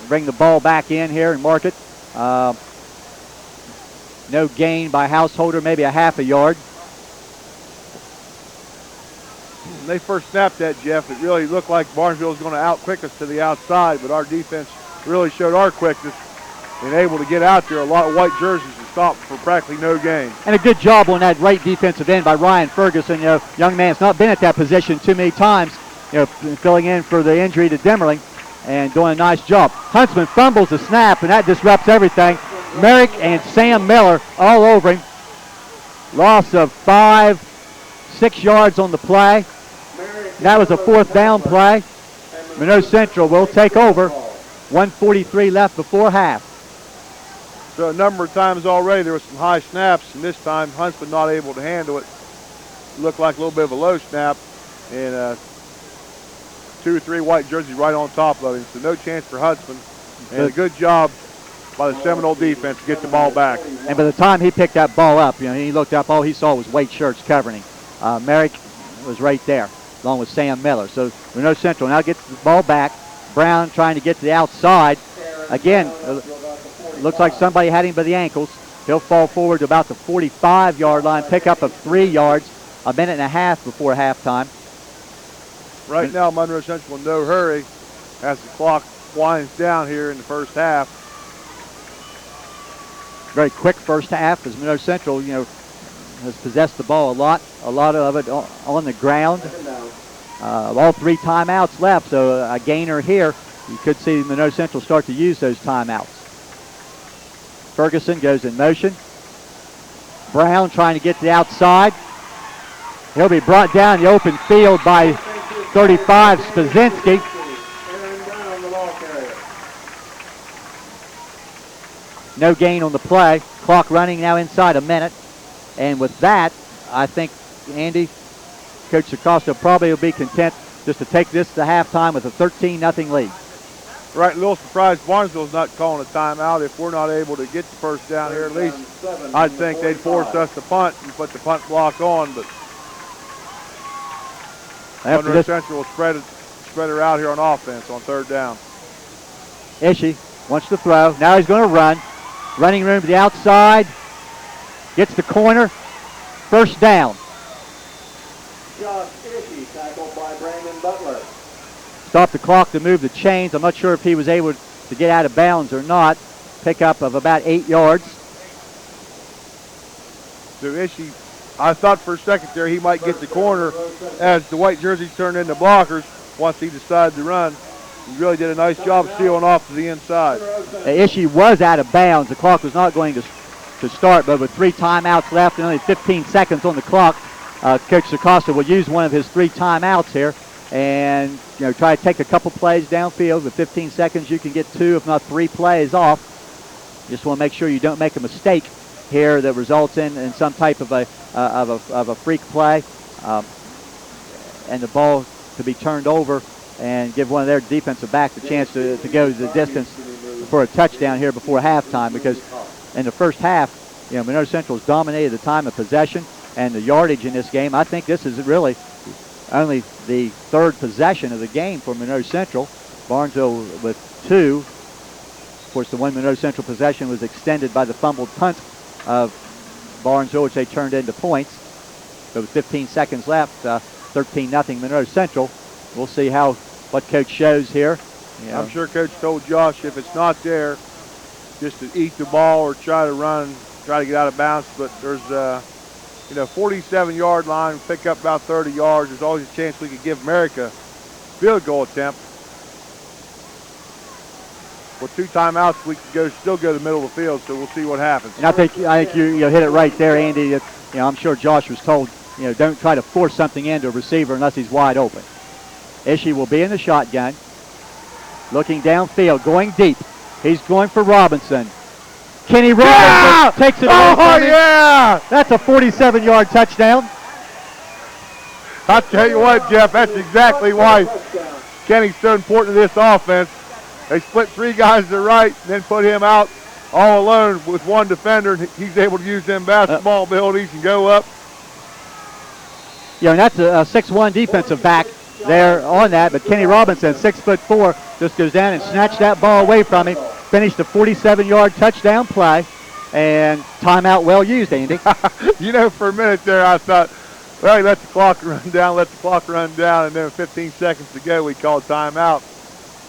[SPEAKER 1] bring the ball back in here and mark it. No gain by Householder, maybe a half a yard.
[SPEAKER 2] When they first snapped that, Jeff, it really looked like Barnesville was going to out-quick us to the outside, but our defense really showed our quickness and able to get out there. A lot of white jerseys stop for practically no gain.
[SPEAKER 1] And a good job on that right defensive end by Ryan Ferguson. You know, young man's not been at that position too many times, you know, filling in for the injury to Demmerling and doing a nice job. Huntsman fumbles the snap, and that disrupts everything. Merrick and Sam Miller all over him. Loss of 5-6 yards on the play. That was a 4th down play. Monroe Central will take over. 1:43 left before half.
[SPEAKER 2] So a number of times already there was some high snaps, and this time Huntsman not able to handle it. Looked like a little bit of a low snap, and 2 or 3 white jerseys right on top of him. So no chance for Huntsman. And a good job by the Seminole defense to get the ball back.
[SPEAKER 1] And by the time he picked that ball up, you know, he looked up, all he saw was white shirts covering him. Merrick was right there, along with Sam Miller. So Monroe Central now gets the ball back. Brown trying to get to the outside. Again, looks like somebody had him by the ankles. He'll fall forward to about the 45-yard line, pick up of 3 yards, a minute and a half before halftime.
[SPEAKER 2] Right now, Monroe Central in no hurry as the clock winds down here in the first half.
[SPEAKER 1] Very quick first half as Monroe Central, you know, has possessed the ball a lot of it on the ground. All 3 timeouts left, so a gainer here. You could see Monroe Central start to use those timeouts. Ferguson goes in motion. Brown trying to get to the outside. He'll be brought down the open field by 35, Spazinski. No gain on the play. Clock running now inside a minute. And with that, I think, Andy, Coach Acosta probably will be content just to take this to halftime with a 13-0 lead.
[SPEAKER 2] Right, a little surprised Barnesville's not calling a timeout. If we're not able to get the first down here, at least I'd think they'd force us to punt and put the punt block on, but Monroe Central will spread her out here on offense on 3rd down.
[SPEAKER 1] Ishii wants to throw. Now he's going to run. Running room to the outside. Gets the corner. 1st down.
[SPEAKER 3] Josh Ishii tackled by Brandon Butler.
[SPEAKER 1] Stop the clock to move the chains. I'm not sure if he was able to get out of bounds or not. Pickup of about 8 yards.
[SPEAKER 2] So Ishii, I thought for a second there he might get the corner as the white jerseys turned into blockers once he decided to run. He really did a nice job sealing off to the inside.
[SPEAKER 1] Ishii was out of bounds. The clock was not going to start, but with 3 timeouts left and only 15 seconds on the clock, Coach Acosta will use one of his 3 timeouts here and, you know, try to take a couple plays downfield. With 15 seconds, you can get 2, if not 3 plays off. Just want to make sure you don't make a mistake here that results in some type of a freak play, and the ball to be turned over and give one of their defensive backs a chance to go the distance for a touchdown here before halftime, because in the first half, you know, Monroe Central has dominated the time of possession and the yardage in this game. I think this is really only the 3rd possession of the game for Monroe Central. Barnesville with 2. Of course, the one Monroe Central possession was extended by the fumbled punt of Barnesville, which they turned into points. So with 15 seconds left, 13-0 Monroe Central. We'll see what Coach shows here.
[SPEAKER 2] Yeah. I'm sure Coach told Josh if it's not there, just to eat the ball or try to run, try to get out of bounds. But there's 47-yard line, pick up about 30 yards. There's always a chance we could give America a field goal attempt. With 2 timeouts, we could still go to the middle of the field, so we'll see what happens.
[SPEAKER 1] And I think you hit it right there, Andy. I'm sure Josh was told, don't try to force something into a receiver unless he's wide open. Ishii will be in the shotgun, looking downfield, going deep. He's going for Robinson. Kenny Robinson takes it away from him.
[SPEAKER 2] Yeah!
[SPEAKER 1] That's a 47-yard touchdown.
[SPEAKER 2] I'll tell you what, Jeff, that's exactly why Kenny's so important to this offense. They split 3 guys to the right and then put him out all alone with 1 defender. He's able to use them basketball abilities and go up.
[SPEAKER 1] And that's a 6'1" defensive back there on that, but Kenny Robinson, 6'4", just goes down and snatched that ball away from him. Finished a 47-yard touchdown play, and timeout well used, Andy.
[SPEAKER 2] For a minute there, I thought, well, he let the clock run down, and then 15 seconds to go, we called timeout.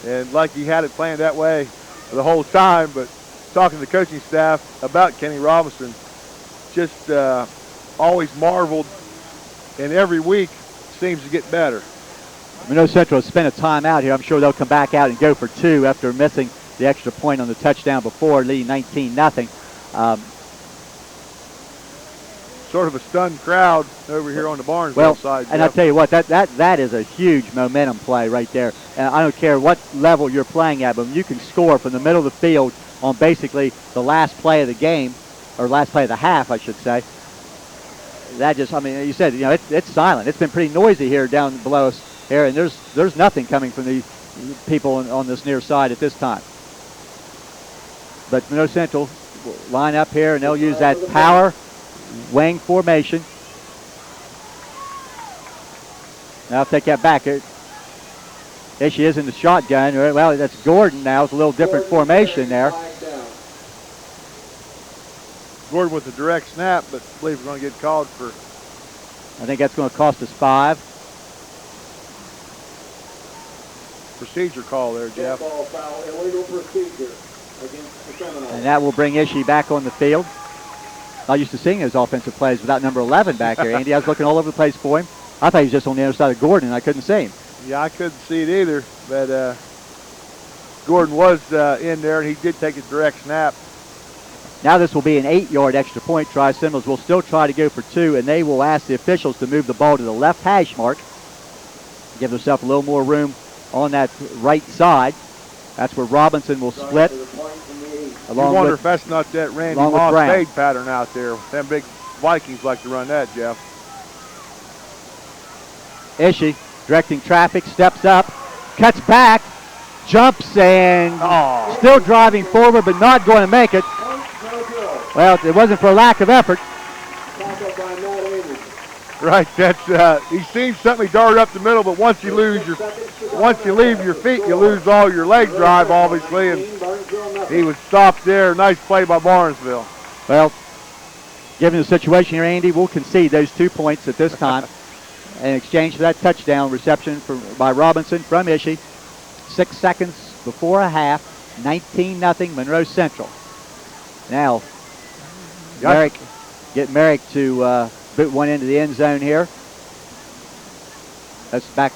[SPEAKER 2] And like he had it planned that way for the whole time, but talking to the coaching staff about Kenny Robinson, just always marveled, and every week seems to get better.
[SPEAKER 1] Monroe Central has spent a timeout here. I'm sure they'll come back out and go for two after missing the extra point on the touchdown before, leading 19-0.
[SPEAKER 2] Sort of a stunned crowd over here on the Barnesville side.
[SPEAKER 1] And I'll tell you what, that is a huge momentum play right there. And I don't care what level you're playing at, but when you can score from the middle of the field on basically the last play of the game, or last play of the half, I should say, that just, I mean, you said, you know, it's silent. It's been pretty noisy here down below us here, and there's nothing coming from these people on this near side at this time. But Monroe Central will line up here, and they'll use that power wing formation. Now I'll take that back. There she is in the shotgun. Well, that's Gordon now. It's a little different formation there.
[SPEAKER 2] Gordon with a direct snap, but I believe we're going to get called for.
[SPEAKER 1] I think that's going to cost us 5.
[SPEAKER 2] Procedure call there, Jeff.
[SPEAKER 3] Foul, illegal procedure against the Seminoles.
[SPEAKER 1] And that will bring Ishii back on the field. Not used to seeing those offensive plays without number 11 back there, Andy. I was looking all over the place for him. I thought he was just on the other side of Gordon, and I couldn't see him.
[SPEAKER 2] Yeah, I couldn't see it either, but Gordon was in there, and he did take a direct snap.
[SPEAKER 1] Now this will be an 8-yard extra point try. Seminoles will still try to go for 2, and they will ask the officials to move the ball to the left hash mark. Give themselves a little more room on that right side. That's where Robinson will split.
[SPEAKER 2] You wonder if that's not that Randy Moss fade pattern out there. Them big Vikings like to run that, Jeff.
[SPEAKER 1] Ishii directing traffic, steps up, cuts back, jumps, and still driving forward, but not going to make it. Well, it wasn't for lack of effort.
[SPEAKER 2] Right, that's he seems something. He darted up the middle, but once you leave your feet, you lose all your leg drive, obviously, and he was stopped there. Nice play by Barnesville.
[SPEAKER 1] Well, given the situation here, Andy, we'll concede those 2 points at this time in exchange for that touchdown reception by Robinson from Ishii. 6 seconds before a half, 19-0 Monroe Central. Now, get Merrick to boot one into the end zone here. Let's back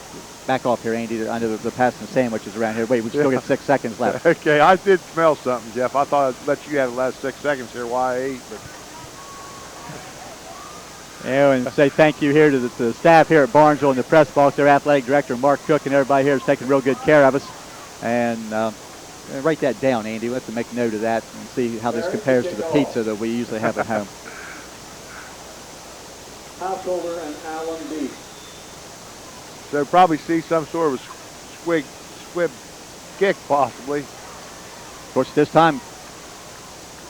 [SPEAKER 1] off here, Andy. I know the passing sandwiches around here. Wait, we still got 6 seconds left.
[SPEAKER 2] Okay, I did smell something, Jeff. I thought I'd let you have the last 6 seconds here while I ate. But.
[SPEAKER 1] And say thank you here to the staff here at Barnesville and the press box. Their athletic director, Mark Cook, and everybody here is taking real good care of us. And write that down, Andy. We'll have to make note of that and see how this compares to the pizza that we usually have at home.
[SPEAKER 3] Householder and Allen Beach.
[SPEAKER 2] So probably see some sort of a squib kick possibly.
[SPEAKER 1] Of course, this time,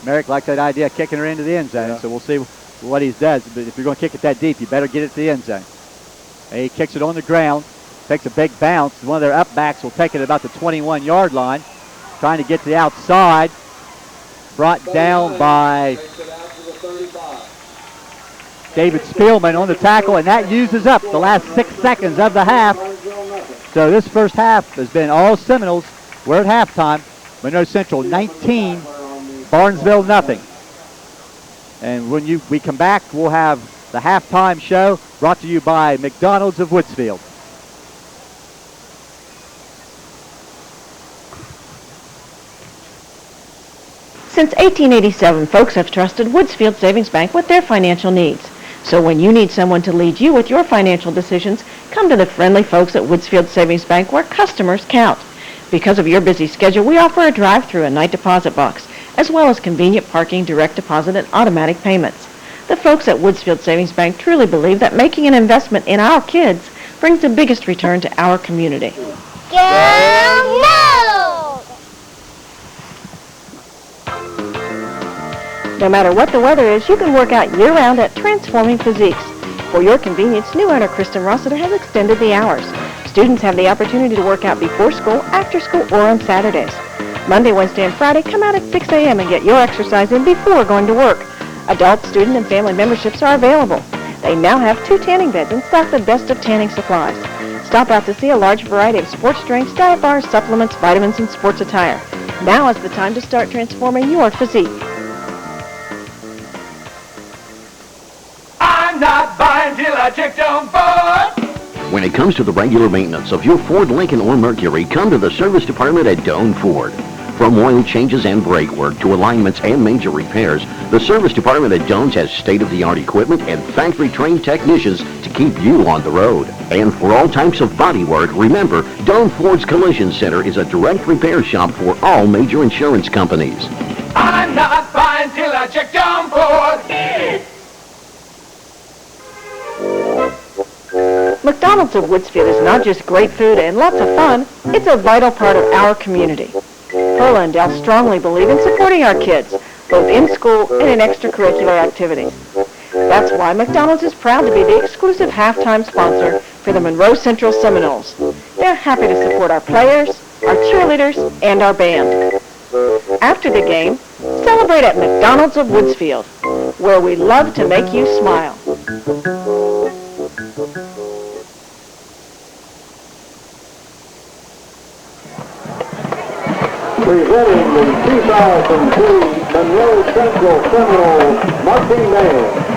[SPEAKER 1] Merrick likes that idea of kicking her into the end zone, so we'll see what he does. But if you're going to kick it that deep, you better get it to the end zone. And he kicks it on the ground, takes a big bounce. One of their up backs will take it about the 21-yard line, trying to get to the outside. Brought down by David Spielman on the tackle, and that uses up the last 6 seconds of the half. So this first half has been all Seminoles. We're at halftime. Monroe Central 19, Barnesville nothing. And when we come back, we'll have the halftime show brought to you by McDonald's of Woodsfield.
[SPEAKER 4] Since 1887, folks have trusted Woodsfield Savings Bank with their financial needs. So when you need someone to lead you with your financial decisions, come to the friendly folks at Woodsfield Savings Bank where customers count. Because of your busy schedule, we offer a drive-through and night deposit box, as well as convenient parking, direct deposit, and automatic payments. The folks at Woodsfield Savings Bank truly believe that making an investment in our kids brings the biggest return to our community.
[SPEAKER 6] Go Noles!
[SPEAKER 4] No matter what the weather is, you can work out year-round at Transforming Physiques. For your convenience, new owner Kristen Rossiter has extended the hours. Students have the opportunity to work out before school, after school, or on Saturdays. Monday, Wednesday, and Friday, come out at 6 a.m. and get your exercise in before going to work. Adult, student, and family memberships are available. They now have 2 tanning beds and stock the best of tanning supplies. Stop out to see a large variety of sports drinks, diet bars, supplements, vitamins, and sports attire. Now is the time to start transforming your physique.
[SPEAKER 7] I'm not buying till I check Doan Ford.
[SPEAKER 8] When it comes to the regular maintenance of your Ford, Lincoln, or Mercury, come to the service department at Doan Ford. From oil changes and brake work to alignments and major repairs, the service department at Doan's has state-of-the-art equipment and factory-trained technicians to keep you on the road. And for all types of body work, remember, Doan Ford's Collision Center is a direct repair shop for all major insurance companies.
[SPEAKER 7] I'm not buying till I check Doan Ford.
[SPEAKER 4] McDonald's of Woodsfield is not just great food and lots of fun, it's a vital part of our community. Perla and Dell strongly believe in supporting our kids, both in school and in extracurricular activities. That's why McDonald's is proud to be the exclusive halftime sponsor for the Monroe Central Seminoles. They're happy to support our players, our cheerleaders, and our band. After the game, celebrate at McDonald's of Woodsfield, where we love to make you smile.
[SPEAKER 3] Presenting the 2002 Monroe Central Seminoles Marching Band.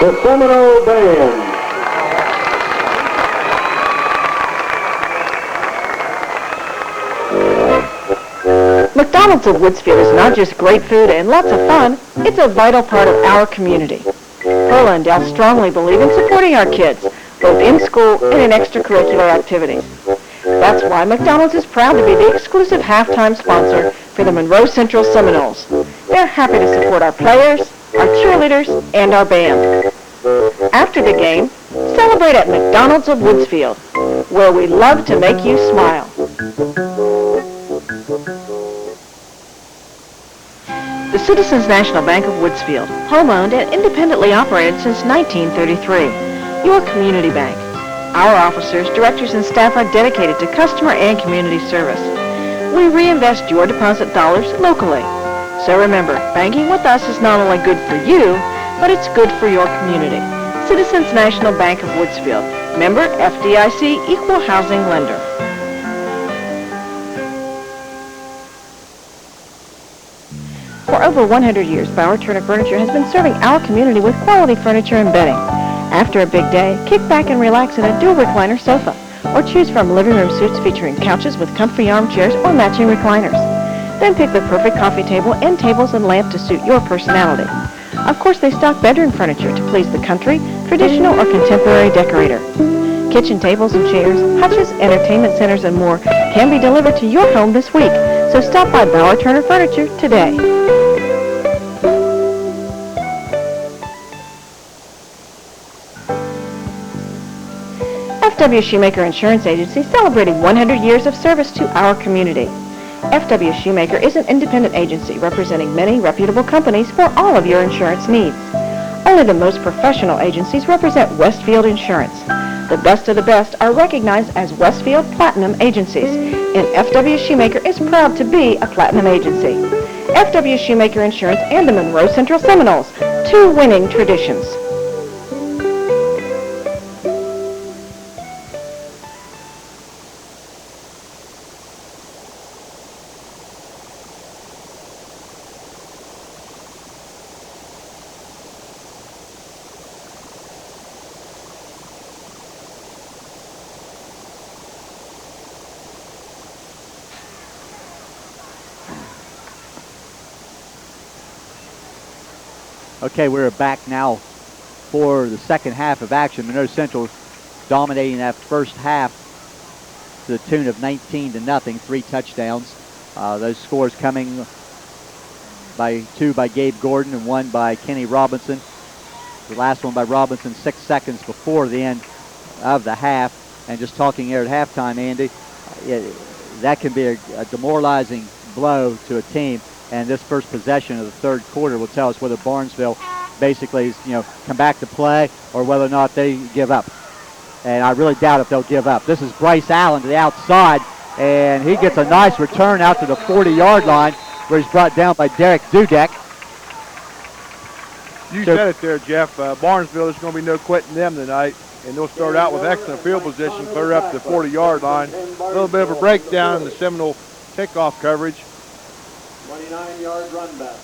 [SPEAKER 3] the Seminole Band.
[SPEAKER 4] McDonald's of Woodsfield is not just great food and lots of fun, it's a vital part of our community. Perla and Dell strongly believe in supporting our kids, both in school and in extracurricular activities. That's why McDonald's is proud to be the exclusive halftime sponsor for the Monroe Central Seminoles. They're happy to support our players, our cheerleaders, and our band. After the game, celebrate at McDonald's of Woodsfield, where we love to make you smile. The Citizens National Bank of Woodsfield, home-owned and independently operated since 1933. Your community bank. Our officers, directors, and staff are dedicated to customer and community service. We reinvest your deposit dollars locally. So remember, banking with us is not only good for you, but it's good for your community. Citizens National Bank of Woodsfield. Member FDIC Equal Housing Lender. For over 100 years, Bauer Turner Furniture has been serving our community with quality furniture and bedding. After a big day, kick back and relax in a dual recliner sofa, or choose from living room suites featuring couches with comfy armchairs or matching recliners. Then pick the perfect coffee table and tables and lamp to suit your personality. Of course, they stock bedroom furniture to please the country, traditional, or contemporary decorator. Kitchen tables and chairs, hutches, entertainment centers, and more can be delivered to your home this week. So stop by Bauer Turner Furniture today. FW Shoemaker Insurance Agency celebrating 100 years of service to our community. FW Shoemaker is an independent agency representing many reputable companies for all of your insurance needs. Only the most professional agencies represent Westfield Insurance. The best of the best are recognized as Westfield Platinum agencies, and FW Shoemaker is proud to be a Platinum agency. FW Shoemaker Insurance and the Monroe Central Seminoles, two winning traditions.
[SPEAKER 1] Okay, we're back now for the second half of action. Monroe Central dominating that first half to the tune of 19-0, 3 touchdowns. Those scores coming by 2 by Gabe Gordon and 1 by Kenny Robinson. The last one by Robinson 6 seconds before the end of the half. And just talking here at halftime, Andy, that can be a demoralizing blow to a team. And this first possession of the third quarter will tell us whether Barnesville basically is, come back to play or whether or not they give up. And I really doubt if they'll give up. This is Bryce Allen to the outside, and he gets a nice return out to the 40-yard line where he's brought down by Derek Dudek.
[SPEAKER 2] You said it there, Jeff. Barnesville, there's going to be no quitting them tonight, and they'll start out with excellent field position, clear up the 40-yard line. A little bit of a breakdown in the Seminole kickoff coverage.
[SPEAKER 3] 29-yard run back.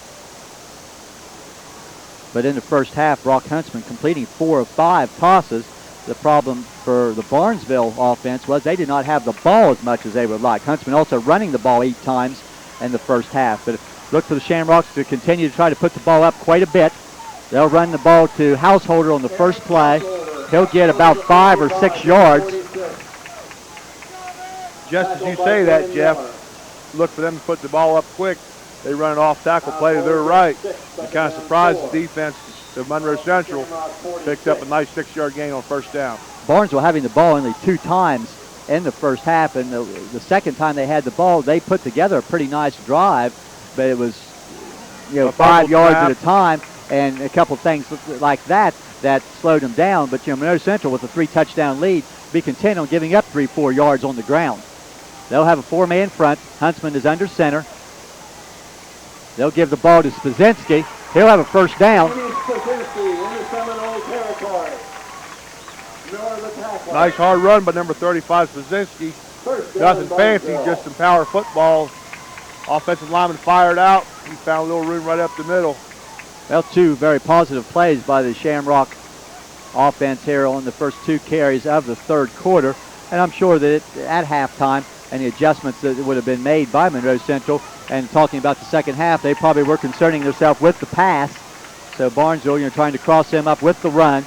[SPEAKER 1] But in the first half, Brock Huntsman completing 4 of 5 tosses. The problem for the Barnesville offense was they did not have the ball as much as they would like. Huntsman also running the ball 8 times in the first half. But look for the Shamrocks to continue to try to put the ball up quite a bit. They'll run the ball to Householder on the first play. He'll get about 5 or 6 yards.
[SPEAKER 2] Just as you say that, Jeff, look for them to put the ball up quick. They run an off-tackle play to their right. It kind of surprised the defense of Monroe Central. Picked up a nice 6-yard gain on first down.
[SPEAKER 1] Barnesville having the ball only 2 times in the first half, and the second time they had the ball, they put together a pretty nice drive, but it was 5 yards at a time, and a couple things like that slowed them down. But Monroe Central with a 3-touchdown lead be content on giving up 3-4 yards on the ground. They'll have a 4-man front. Huntsman is under center. They'll give the ball to Spazinski. He'll have a first down.
[SPEAKER 2] Nice hard run by number 35, Spazinski. Nothing fancy, just some power football. Offensive lineman fired out. He found a little room right up the middle.
[SPEAKER 1] Well, 2 very positive plays by the Shamrock offense here on the first 2 carries of the third quarter. And I'm sure that at halftime, and the adjustments that would have been made by Monroe Central, and talking about the second half, they probably were concerning themselves with the pass. So Barnesville, trying to cross him up with the run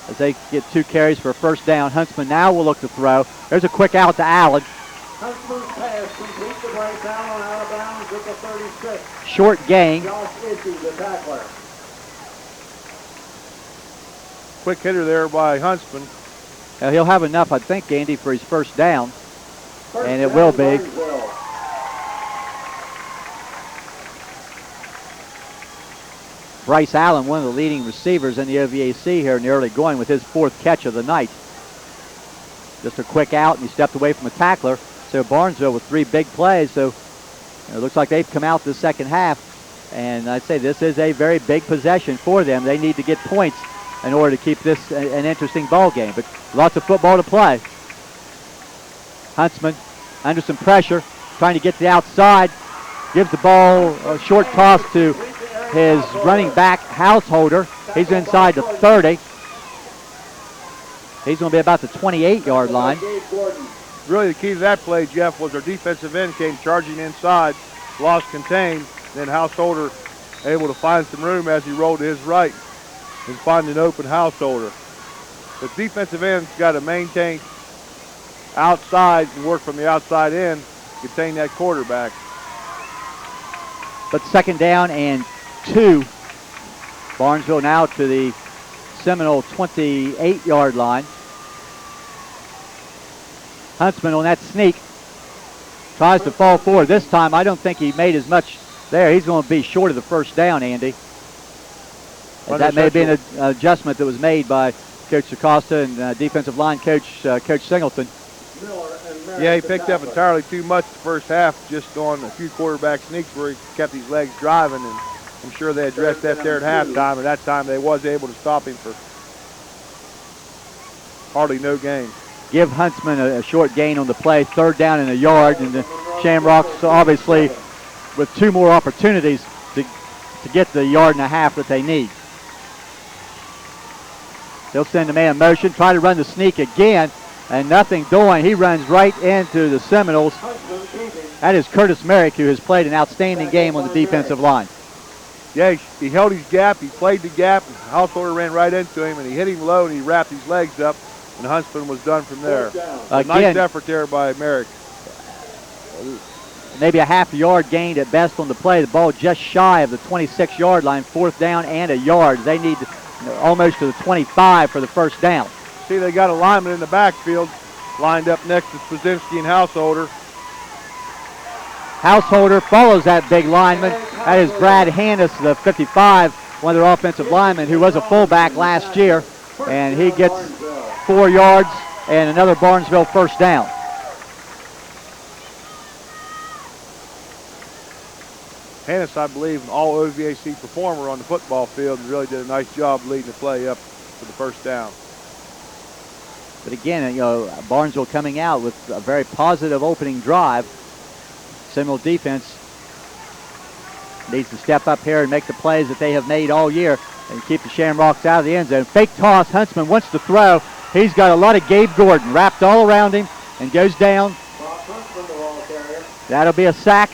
[SPEAKER 1] as they get 2 carries for a first down. Huntsman now will look to throw. There's a quick out to Allen.
[SPEAKER 3] Huntsman's pass complete to Bryce Allen out of bounds at the 36.
[SPEAKER 1] Short gain.
[SPEAKER 3] Josh Ishii, the tackler.
[SPEAKER 2] Quick hitter there by Huntsman.
[SPEAKER 1] Now he'll have enough, I think, Andy, for his first down. And it will be. Bryce Allen, one of the leading receivers in the OVAC here in the early going with his 4th catch of the night. Just a quick out, and he stepped away from a tackler. So Barnesville with 3 big plays. So it looks like they've come out the second half. And I'd say this is a very big possession for them. They need to get points in order to keep this an interesting ball game. But lots of football to play. Huntsman under some pressure, trying to get to the outside. Gives the ball a short toss to his running back, Householder. He's inside the 30. He's going to be about the 28-yard line.
[SPEAKER 2] Really, the key to that play, Jeff, was our defensive end came charging inside, lost contained, then Householder able to find some room as he rolled to his right and find an open Householder. The defensive end's got to maintain outside and work from the outside in, contain that quarterback.
[SPEAKER 1] But second down and 2. Barnesville now to the Seminole 28-yard line. Huntsman on that sneak tries to fall forward. This time I don't think he made as much there. He's going to be short of the first down, Andy. That may have been an adjustment that was made by Coach Acosta and defensive line coach Coach Singleton.
[SPEAKER 2] Yeah, he picked up entirely too much the first half, just on a few quarterback sneaks where he kept his legs driving, and I'm sure they addressed that there at halftime, and that time they was able to stop him for hardly no gain.
[SPEAKER 1] Give Huntsman a short gain on the play, 3rd down and a yard, and the Shamrocks obviously with 2 more opportunities to get the 1.5 yards that they need. They'll send the man in motion, try to run the sneak again, and nothing doing. He runs right into the Seminoles. That is Curtis Merrick, who has played an outstanding game on the defensive line.
[SPEAKER 2] Yeah, he held his gap, he played the gap, and Householder ran right into him, and he hit him low, and he wrapped his legs up, and Huntsman was done from there. Nice effort there by Merrick.
[SPEAKER 1] Maybe a 1/2 yard gained at best on the play. The ball just shy of the 26-yard line, 4th down and a yard. They need almost to the 25 for the first down.
[SPEAKER 2] See, they got a lineman in the backfield lined up next to Spazinski and Householder.
[SPEAKER 1] Householder follows that big lineman. That is Brad Hannis, the 55, one of their offensive linemen who was a fullback last year. And he gets 4 yards and another Barnesville first down.
[SPEAKER 2] Hannis, I believe, an all OVAC performer on the football field, and really did a nice job leading the play up for the first down.
[SPEAKER 1] But again, Barnesville coming out with a very positive opening drive. Seminole defense needs to step up here and make the plays that they have made all year and keep the Shamrocks out of the end zone. Fake toss. Huntsman wants to throw. He's got a lot of Gabe Gordon wrapped all around him and goes down. That'll be a sack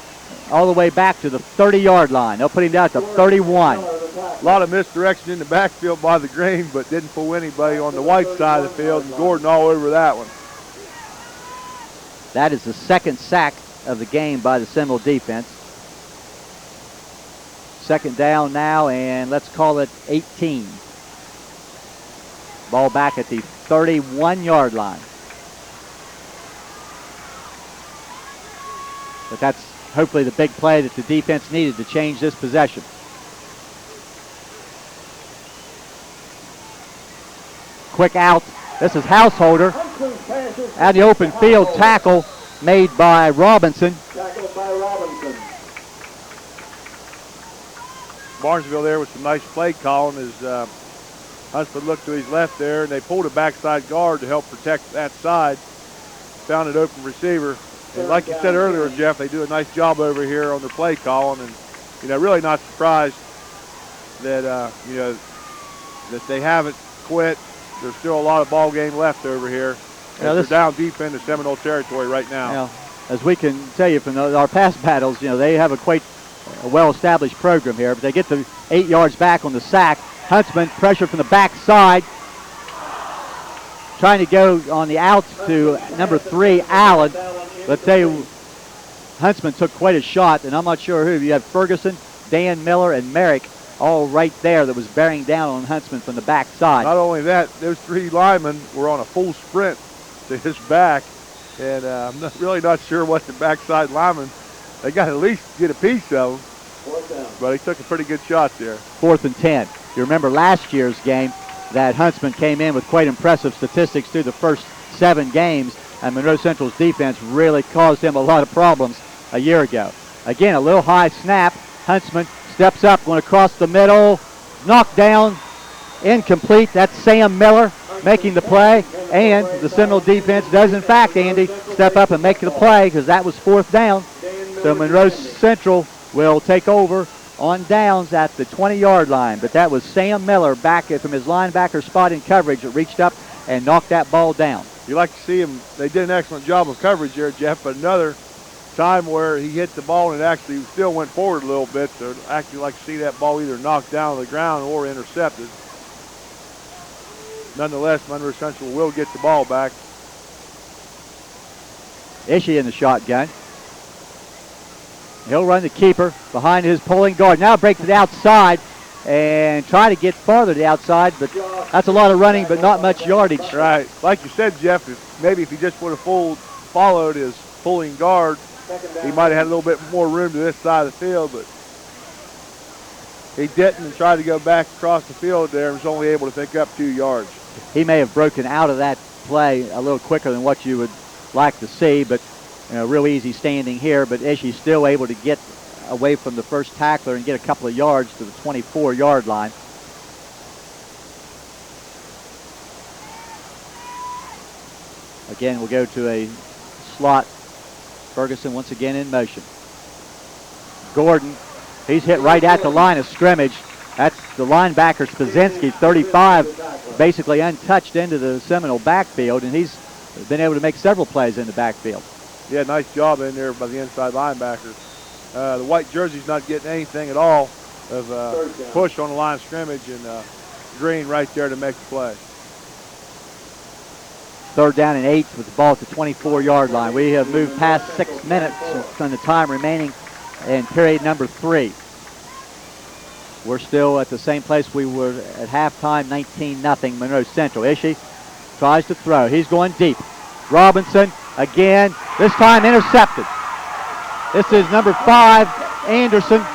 [SPEAKER 1] all the way back to the 30-yard line. They'll put him down at the 31.
[SPEAKER 2] A lot of misdirection in the backfield by the Green, but didn't fool anybody on the white side of the field, and Gordon all over that one.
[SPEAKER 1] That is the 2nd sack of the game by the Seminole defense. 2nd down now, and let's call it 18. Ball back at the 31-yard line. But that's hopefully the big play that the defense needed to change this possession. Quick out. This is Householder. At the open field, tackle made by Robinson.
[SPEAKER 3] Tackled by Robinson.
[SPEAKER 2] Barnesville there with some nice play calling as Huntsman looked to his left there, and they pulled a backside guard to help protect that side. Found an open receiver. And like you said earlier, Jeff, they do a nice job over here on their play calling, and really not surprised that that they haven't quit. There's still a lot of ball game left over here.
[SPEAKER 1] Yeah,
[SPEAKER 2] They're down deep into Seminole territory right now.
[SPEAKER 1] You know, as we can tell you from our past battles, they have a well-established program here, but they get the 8 yards back on the sack. Huntsman pressure from the backside, trying to go on the outs to number 3, Allen. Let's tell you, Huntsman took quite a shot, and I'm not sure who. You have Ferguson, Dan Miller, and Merrick all right there that was bearing down on Huntsman from the backside.
[SPEAKER 2] Not only that, those 3 linemen were on a full sprint to his back, and I'm really not sure what the backside linemen, they got to at least get a piece of them, but he took a pretty good shot there.
[SPEAKER 1] 4th and 10. You remember last year's game that Huntsman came in with quite impressive statistics through the first 7 games, and Monroe Central's defense really caused him a lot of problems a year ago. Again, a little high snap. Huntsman steps up, going across the middle, knocked down, incomplete. That's Sam Miller making the play, and the Seminole defense does, in fact, Andy, step up and make the play because that was 4th down. So Monroe Central will take over on downs at the 20-yard line, but that was Sam Miller back from his linebacker spot in coverage that reached up and knocked that ball down.
[SPEAKER 2] You like to see him. They did an excellent job of coverage there, Jeff, but another time where he hit the ball and it actually still went forward a little bit, so I'd actually like to see that ball either knocked down on the ground or intercepted. Nonetheless, Monroe Central will get the ball back.
[SPEAKER 1] Ishii in the shotgun. He'll run the keeper behind his pulling guard. Now break to the outside and try to get farther to the outside, but that's a lot of running, but not much yardage.
[SPEAKER 2] Right. Like you said, Jeff, if he just would have followed his pulling guard, he might have had a little bit more room to this side of the field, but he didn't and tried to go back across the field there and was only able to pick up 2 yards.
[SPEAKER 1] He may have broken out of that play a little quicker than what you would like to see, but real easy standing here, but Ishii still able to get away from the first tackler and get a couple of yards to the 24-yard line. Again, we'll go to a slot. Ferguson once again in motion. Gordon, he's hit right at the line of scrimmage. That's the linebacker, Spazinski, 35, basically untouched into the Seminole backfield, and he's been able to make several plays in the backfield.
[SPEAKER 2] Yeah, nice job in there by the inside linebacker. The white jersey's not getting anything at all of push on the line of scrimmage, and Green right there to make the play.
[SPEAKER 1] 3rd down and 8 with the ball at the 24-yard line. We have moved past 6 minutes on the time remaining in period number 3. We're still at the same place we were at halftime, 19-0 Monroe Central. Ishii tries to throw. He's going deep. Robinson again, this time intercepted. This is number 5, Anderson.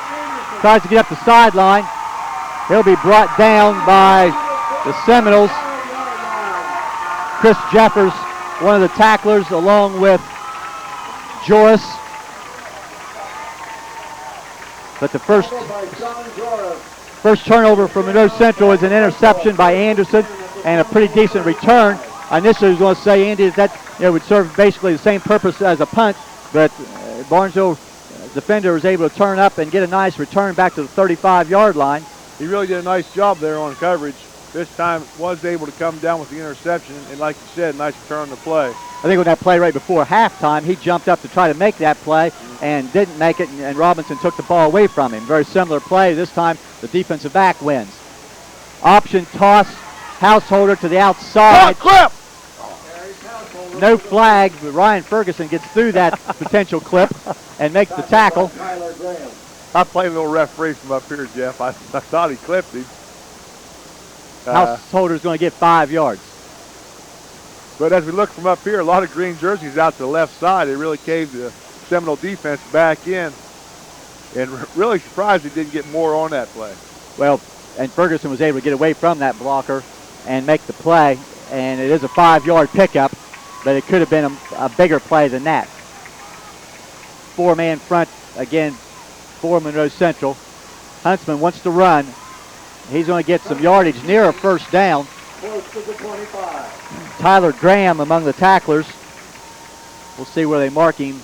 [SPEAKER 1] Tries to get up the sideline. He'll be brought down by the Seminoles. Chris Jeffers, one of the tacklers, along with Joris. But the first turnover from Monroe Central is an interception by Anderson and a pretty decent return. I initially was going to say, Andy, that would serve basically the same purpose as a punt, but Barnesville defender was able to turn up and get a nice return back to the 35-yard line.
[SPEAKER 2] He really did a nice job there on coverage. This time was able to come down with the interception, and like you said, nice return on the play.
[SPEAKER 1] I think on that play right before halftime, he jumped up to try to make that play and didn't make it, and Robinson took the ball away from him. Very similar play. This time, the defensive back wins. Option toss, Householder to the outside.
[SPEAKER 2] Clip!
[SPEAKER 1] No flag, but Ryan Ferguson gets through that potential clip and makes the tackle.
[SPEAKER 2] I played a little referee from up here, Jeff. I thought he clipped him.
[SPEAKER 1] Householder's going to get 5 yards.
[SPEAKER 2] But as we look from up here, a lot of green jerseys out to the left side. It really caved the Seminole defense back in. And really surprised he didn't get more on that play.
[SPEAKER 1] Well, and Ferguson was able to get away from that blocker and make the play. And it is a 5-yard pickup, but it could have been a bigger play than that. 4-man front again for Monroe Central. Huntsman wants to run. He's going to get some yardage near a first down.
[SPEAKER 3] Close to the 25.
[SPEAKER 1] Tyler Graham among the tacklers. We'll see where they mark him.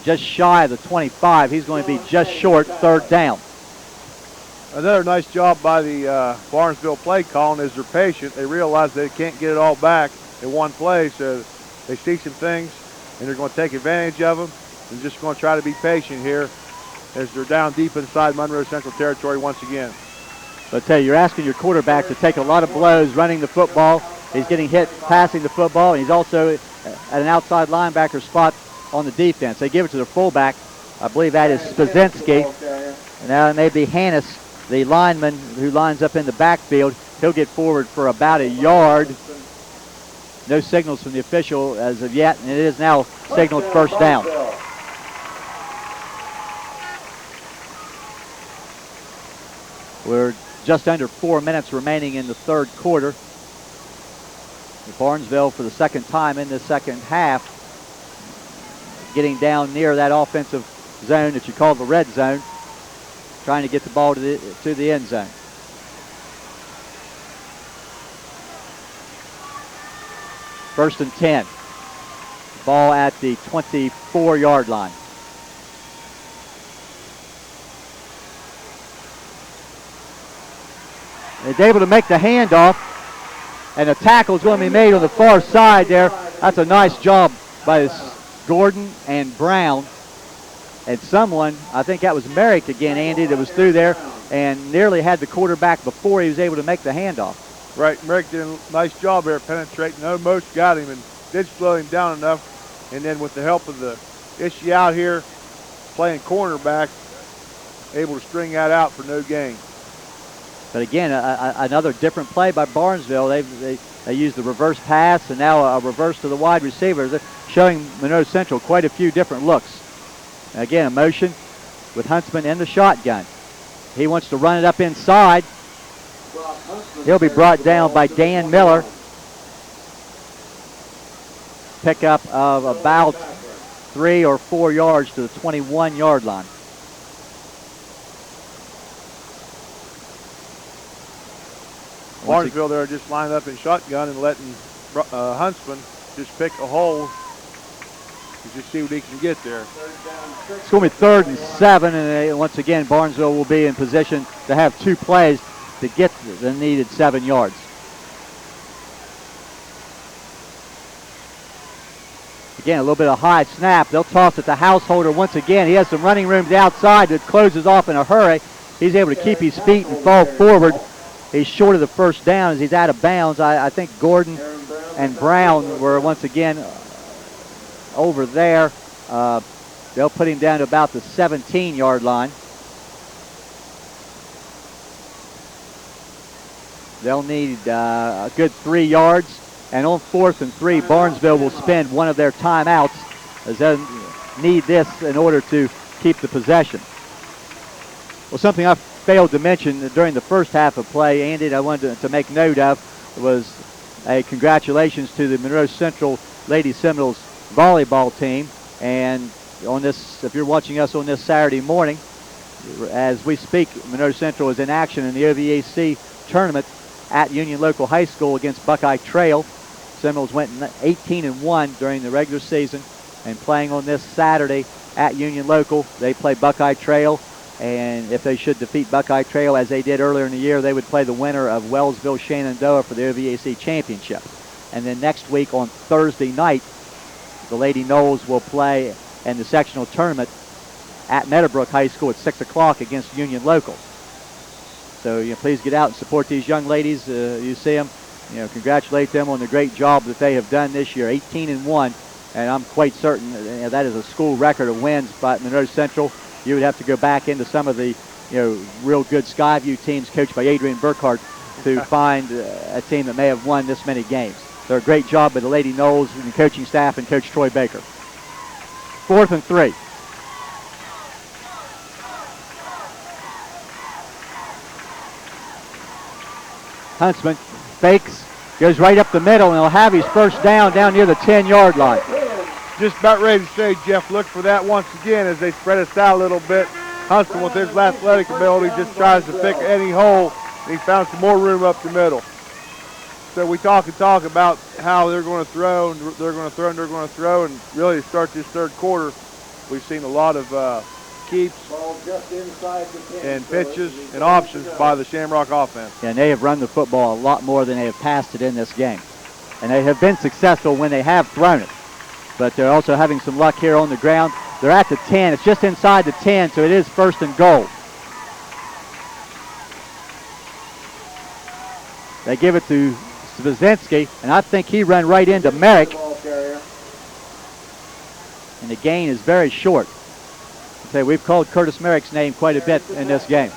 [SPEAKER 1] Just shy of the 25. He's going to be just short, 3rd down.
[SPEAKER 2] Another nice job by the Barnesville play calling is they're patient. They realize they can't get it all back in one play, so they see some things and they're going to take advantage of them. They're just going to try to be patient here as they're down deep inside Monroe Central territory once again.
[SPEAKER 1] But I tell you, you're asking your quarterback to take a lot of blows running the football. He's getting hit passing the football, and he's also at an outside linebacker spot on the defense. They give it to their fullback. I believe that is Spazinski. And now it may be Hannes, the lineman who lines up in the backfield. He'll get forward for about a yard. No signals from the official as of yet, and it is now signaled first down. We're just under 4 minutes remaining in the third quarter. Barnesville, for the second time in the second half, getting down near that offensive zone that you call the red zone, trying to get the ball to the end zone. First and 10. Ball at the 24-yard line. They're able to make the handoff, and the tackle is going to be made on the far side there. That's a nice job by Gordon and Brown. And someone, I think that was Merrick again, Andy, that was through there and nearly had the quarterback before he was able to make the handoff.
[SPEAKER 2] Right, Merrick did a nice job there penetrating. Almost got him and did slow him down enough. And then with the help of the issue out here, playing cornerback, able to string that out for no gain.
[SPEAKER 1] But again, another different play by Barnesville. They used the reverse pass and now a reverse to the wide receiver. They're showing Monroe Central quite a few different looks. And again, a motion with Huntsman in the shotgun. He wants to run it up inside. He'll be brought down by Dan Miller. Pickup of about 3 or 4 yards to the 21-yard line.
[SPEAKER 2] Barnesville there just lined up in shotgun and letting Huntsman just pick a hole and just see what he can get there.
[SPEAKER 1] It's going to be 3rd and 7, and once again, Barnesville will be in position to have 2 plays to get the needed 7 yards. Again, a little bit of high snap. They'll toss it to Householder once again. He has some running room to the outside that closes off in a hurry. He's able to keep his feet and fall forward. He's short of the first down as he's out of bounds. I think Gordon and Brown were once again over there. They'll put him down to about the 17-yard line. They'll need a good 3 yards. And on 4th and 3, Barnesville will spend one of their timeouts as they need this in order to keep the possession. Well, something I failed to mention during the first half of play, Andy, I wanted to make note of was a congratulations to the Monroe Central Lady Seminoles volleyball team. And on this, if you're watching us on this Saturday morning, as we speak, Monroe Central is in action in the OVAC tournament at Union Local High School against Buckeye Trail. Seminoles went 18-1 during the regular season, and playing on this Saturday at Union Local, they play Buckeye Trail. And if they should defeat Buckeye Trail as they did earlier in the year, they would play the winner of Wellsville Shenandoah for the OVAC championship. And then next week on Thursday night, the Lady Knowles will play in the sectional tournament at Meadowbrook High School at 6 o'clock against Union Local. So please get out and support these young ladies. You see them, congratulate them on the great job that they have done this year, 18-1. And I'm quite certain that is a school record of wins by Monroe Central. You would have to go back into some of the, real good Skyview teams coached by Adrian Burkhart to find a team that may have won this many games. So a great job by the Lady Knowles and the coaching staff and Coach Troy Baker. 4th and 3. Huntsman fakes, goes right up the middle, and he'll have his first down near the 10-yard line.
[SPEAKER 2] Just about ready to say, Jeff, look for that once again as they spread us out a little bit. Huntsman, with his athletic ability, just tries to pick any hole, and he found some more room up the middle. So we talk about how they're going to throw, and they're going to throw, and they're going to throw, and really to start this third quarter, we've seen a lot of keeps
[SPEAKER 3] Ball just inside the 10.
[SPEAKER 2] and pitches and options by the Shamrock offense.
[SPEAKER 1] And they have run the football a lot more than they have passed it in this game. And they have been successful when they have thrown it. But they're also having some luck here on the ground. They're at the 10. It's just inside the 10, so it is first and goal. They give it to Spazinski, and I think he ran right into Merrick.
[SPEAKER 3] Ball carrier.
[SPEAKER 1] And the gain is very short. Say we've called Curtis Merrick's name quite a bit in this game.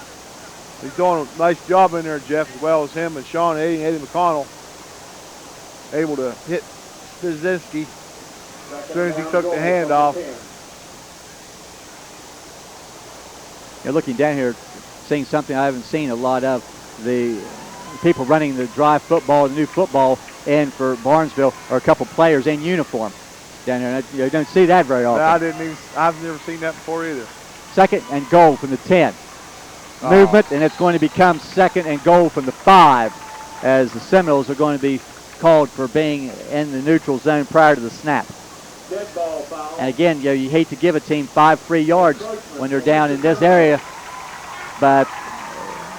[SPEAKER 2] He's doing a nice job in there, Jeff, as well as him and Sean Eddie McConnell. Able to hit Spazinski as soon as he took the handoff.
[SPEAKER 1] You're looking down here, seeing something I haven't seen a lot of. The people running the drive football, the new football in for Barnesville are a couple players in uniform down there. You don't see that very often.
[SPEAKER 2] I've never seen that before either.
[SPEAKER 1] Second and goal from the 10. Movement, and it's going to become second and goal from the 5 as the Seminoles are going to be called for being in the neutral zone prior to the snap.
[SPEAKER 3] Dead ball foul.
[SPEAKER 1] And again, you hate to give a team 5 free yards when they're down in this area, but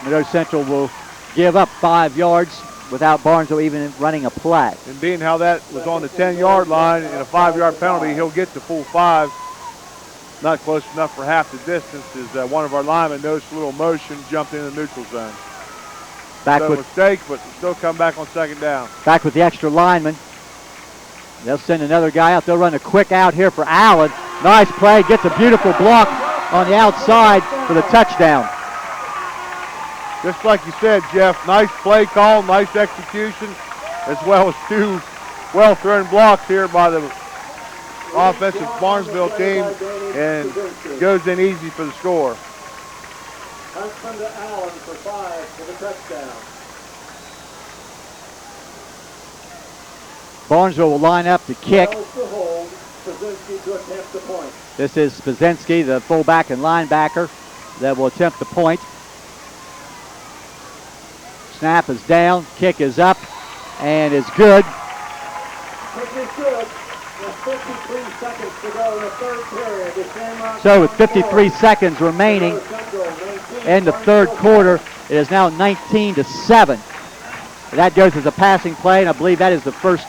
[SPEAKER 1] Monroe Central will give up 5 yards without Barnesville even running a play.
[SPEAKER 2] And being how that was on the 10-yard line and a 5-yard penalty, he'll get the full 5. Not close enough for half the distance as one of our linemen noticed a little motion, jumped in the neutral zone.
[SPEAKER 1] Back
[SPEAKER 2] So
[SPEAKER 1] with
[SPEAKER 2] mistake, but still come back on second down.
[SPEAKER 1] back with the extra lineman. They'll send another guy out. They'll run a quick out here for Allen. Nice play. Gets a beautiful block on the outside for the touchdown.
[SPEAKER 2] Just like you said, Jeff, nice play call, nice execution, as well as 2 well-thrown blocks here by the offensive Barnesville team, and goes in easy for the score.
[SPEAKER 3] Huntsman to Allen for 5 for the touchdown.
[SPEAKER 1] Barnesville will line up to kick.
[SPEAKER 3] 12 to hold. Spazinski to attempt the point.
[SPEAKER 1] This is Spazinski, the fullback and linebacker, that will attempt the point. Snap is down, kick is up, and is good.
[SPEAKER 3] Kick is good. With 53 seconds to go in the third period. The Shamrock
[SPEAKER 1] So with 53 seconds remaining in the third quarter, it is now 19-7. That goes as a passing play, and I believe that is the first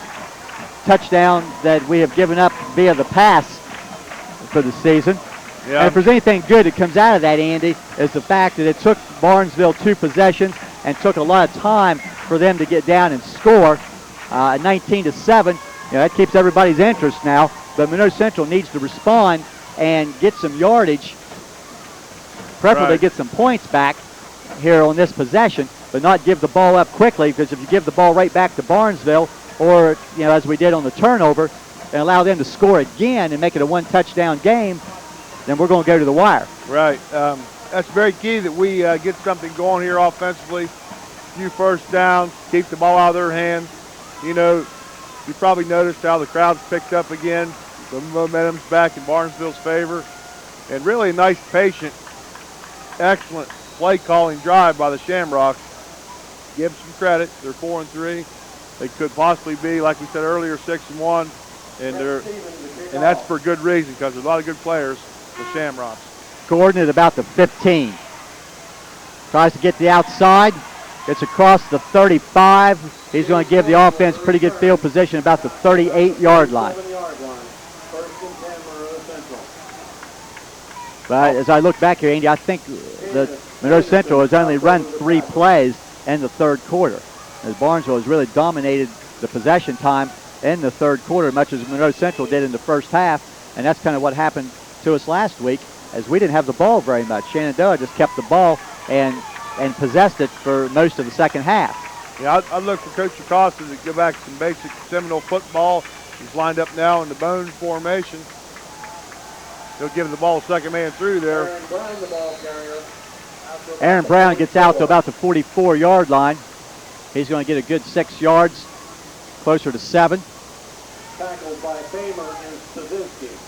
[SPEAKER 1] touchdown that we have given up via the pass for the season.
[SPEAKER 2] Yeah.
[SPEAKER 1] And if there's anything good that comes out of that, Andy, is the fact that it took Barnesville 2 possessions and took a lot of time for them to get down and score. 19-7, that keeps everybody's interest now. But Monroe Central needs to respond and get some yardage, preferably get some points back here on this possession, but not give the ball up quickly, because if you give the ball right back to Barnesville, or as we did on the turnover, and allow them to score again and make it a 1-touchdown game, then we're going to go to the wire.
[SPEAKER 2] Right. That's very key that we get something going here offensively. Few first downs, keep the ball out of their hands. You probably noticed how the crowd's picked up again. The momentum's back in Barnesville's favor. And really a nice, patient, excellent play calling drive by the Shamrocks. Give them some credit. They're 4-3. They could possibly be, like we said earlier, 6-1. And that's for good reason, because there's a lot of good players, the Shamrocks.
[SPEAKER 1] Gordon at about the 15. Tries to get the outside. Gets across the 35. He's going to give the offense pretty good field position about the 38-yard line.
[SPEAKER 3] 7-yard line. First and 10, Monroe Central.
[SPEAKER 1] But as I look back here, Andy, I think that Monroe Central has only run 3 plays in the third quarter, as Barnesville has really dominated the possession time in the third quarter, much as Monroe Central did in the first half. And that's kind of what happened to us last week, as we didn't have the ball very much. Shenandoah just kept the ball and possessed it for most of the second half.
[SPEAKER 2] Yeah, I look for Coach Acosta to go back to some basic Seminole football. He's lined up now in the bone formation. He'll give the ball second man through there.
[SPEAKER 3] Aaron Brown, the ball carrier.
[SPEAKER 1] Aaron Brown gets out to about the 44-yard line. He's going to get a good 6 yards, closer to 7.
[SPEAKER 3] Tackled by Famer and Spazinski.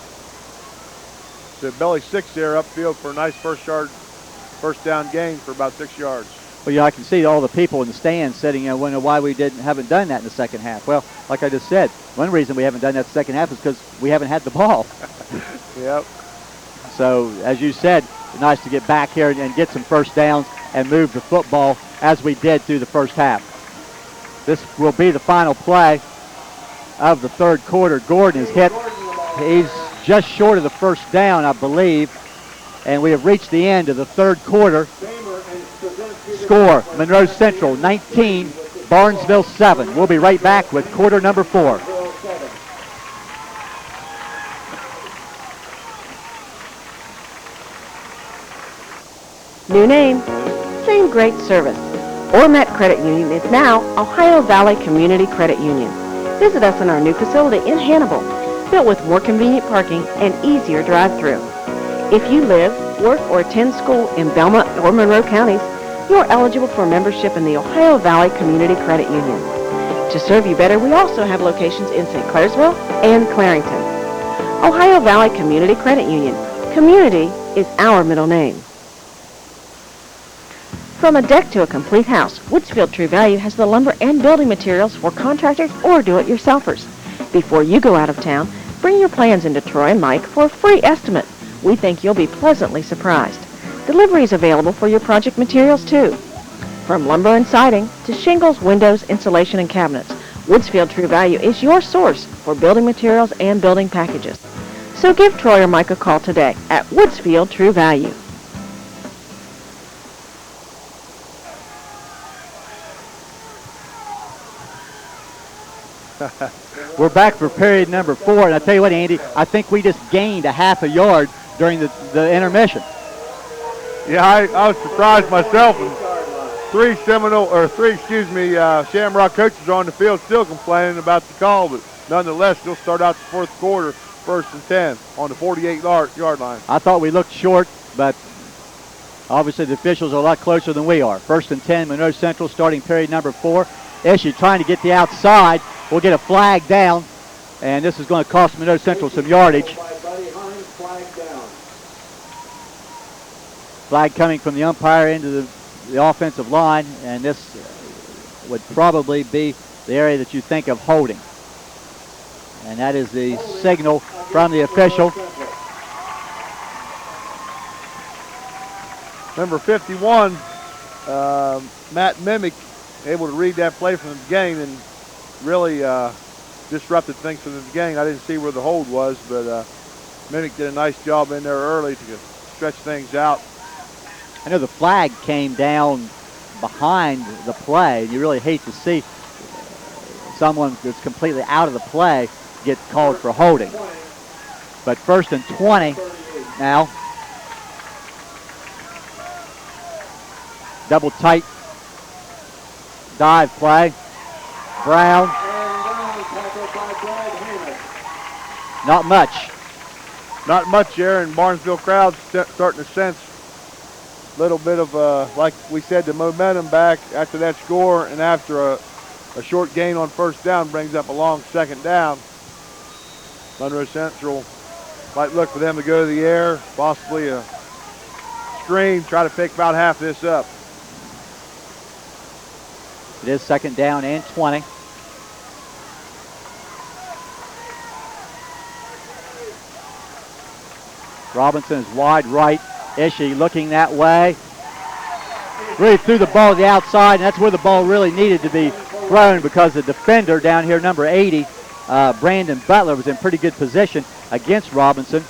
[SPEAKER 2] So belly 6 there upfield for a nice first down gain for about 6 yards.
[SPEAKER 1] Well, I can see all the people in the stands sitting, wondering why we haven't done that in the second half. Well, like I just said, one reason we haven't done that in the second half is because we haven't had the ball.
[SPEAKER 2] Yep.
[SPEAKER 1] So, as you said, nice to get back here and get some first downs and move the football as we did through the first half. This will be the final play of the third quarter. Gordon is hit. He's just short of the first down, I believe. And we have reached the end of the third quarter. Score, Monroe Central 19, Barnesville 7. We'll be right back with quarter number 4.
[SPEAKER 4] New name, same great service. Ormet Credit Union is now Ohio Valley Community Credit Union. Visit us in our new facility in Hannibal, built with more convenient parking and easier drive-through. If you live, work, or attend school in Belmont or Monroe counties, you're eligible for membership in the Ohio Valley Community Credit Union. To serve you better, we also have locations in St. Clairsville and Clarington. Ohio Valley Community Credit Union. Community is our middle name. From a deck to a complete house, Woodsfield True Value has the lumber and building materials for contractors or do-it-yourselfers. Before you go out of town, bring your plans into Troy and Mike for a free estimate. We think you'll be pleasantly surprised. Delivery is available for your project materials too. From lumber and siding to shingles, windows, insulation, and cabinets, Woodsfield True Value is your source for building materials and building packages. So give Troy or Mike a call today at Woodsfield True Value.
[SPEAKER 1] We're back for period number 4, and I tell you what, Andy, I think we just gained a half a yard during the intermission.
[SPEAKER 2] Yeah, I was surprised myself. And Shamrock coaches on the field still complaining about the call, but nonetheless, they'll start out the fourth quarter, 1st and 10 on the 48-yard line.
[SPEAKER 1] I thought we looked short, but obviously the officials are a lot closer than we are. 1st and 10, Monroe Central starting period number 4. Issue trying to get the outside. We'll get a flag down, and this is going to cost Monroe Central some yardage. Flag coming from the umpire into the offensive line, and this would probably be the area that you think of holding. And that is the signal from the official.
[SPEAKER 2] Number 51, Matt Mimick, able to read that play from the beginning and really disrupted things from the beginning. I didn't see where the hold was, but Mimick did a nice job in there early to stretch things out.
[SPEAKER 1] I know the flag came down behind the play, and you really hate to see someone that's completely out of the play get called for holding. But 1st and 20 now. Double tight dive play. Brown. Not much.
[SPEAKER 2] Not much there, and Barnesville crowd's starting to sense a little bit of, like we said, the momentum back after that score, and after a short gain on 1st down brings up a long 2nd down. Monroe Central might look for them to go to the air, possibly a screen, try to pick about half this up.
[SPEAKER 1] It is 2nd down and 20. Robinson is wide right. Ishii looking that way. Really threw the ball to the outside, and that's where the ball really needed to be thrown because the defender down here, number 80, Brandon Butler, was in pretty good position against Robinson.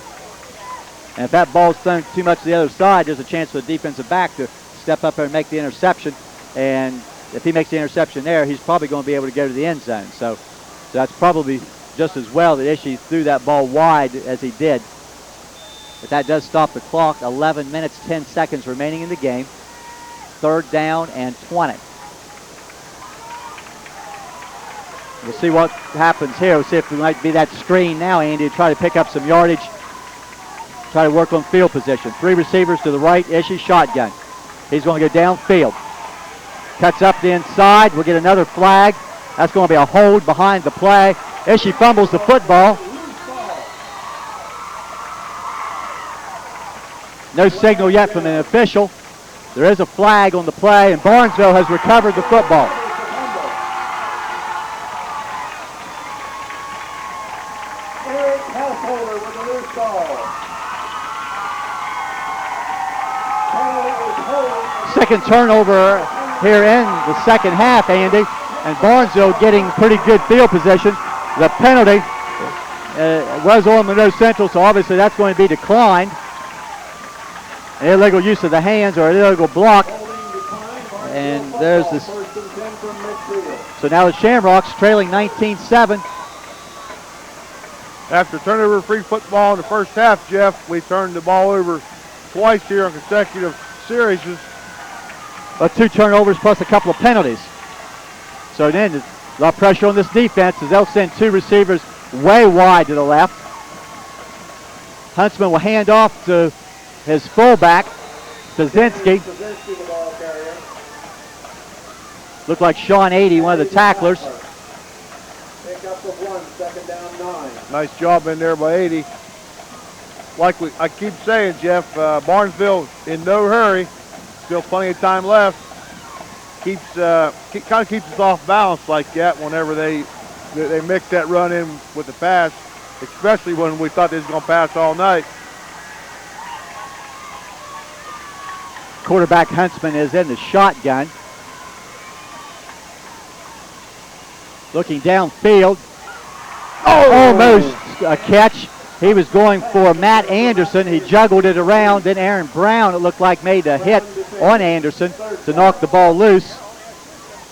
[SPEAKER 1] And if that ball's thrown too much to the other side, there's a chance for the defensive back to step up there and make the interception. And if he makes the interception there, he's probably going to be able to go to the end zone. So that's probably just as well that Ishii threw that ball wide as he did. But that does stop the clock. 11 minutes, 10 seconds remaining in the game. 3rd down and 20. We'll see what happens here. We'll see if it might be that screen now, Andy, to try to pick up some yardage. Try to work on field position. 3 receivers to the right. Ishii shotgun. He's going to go downfield. Cuts up the inside. We'll get another flag. That's going to be a hold behind the play. Ishii fumbles the football. No signal yet from an official. There is a flag on the play, and Barnesville has recovered the football. second turnover here in the second half, Andy, and Barnesville getting pretty good field position. The penalty was on Monroe Central, so obviously that's going to be declined. An illegal use of the hands or an illegal block. And there's this. So now the Shamrocks trailing 19-7.
[SPEAKER 2] After turnover-free football in the first half, Jeff, we turned the ball over twice here on consecutive series.
[SPEAKER 1] 2 turnovers plus a couple of penalties. So then a lot of pressure on this defense as they'll send 2 receivers way wide to the left. Huntsman will hand off to his fullback, Pazinski. Looked like Sean 80, one of the tacklers.
[SPEAKER 3] Pickup of 1, second down 9.
[SPEAKER 2] Nice job in there by 80. Like I keep saying, Jeff, Barnesville in no hurry. Still plenty of time left. Kind of keeps us off balance like that whenever they mix that run in with the pass, especially when we thought they was going to pass all night.
[SPEAKER 1] Quarterback Huntsman is in the shotgun. Looking downfield. Almost a catch. He was going for Matt Anderson. He juggled it around. Then Aaron Brown, it looked like, made a hit on Anderson to knock the ball loose.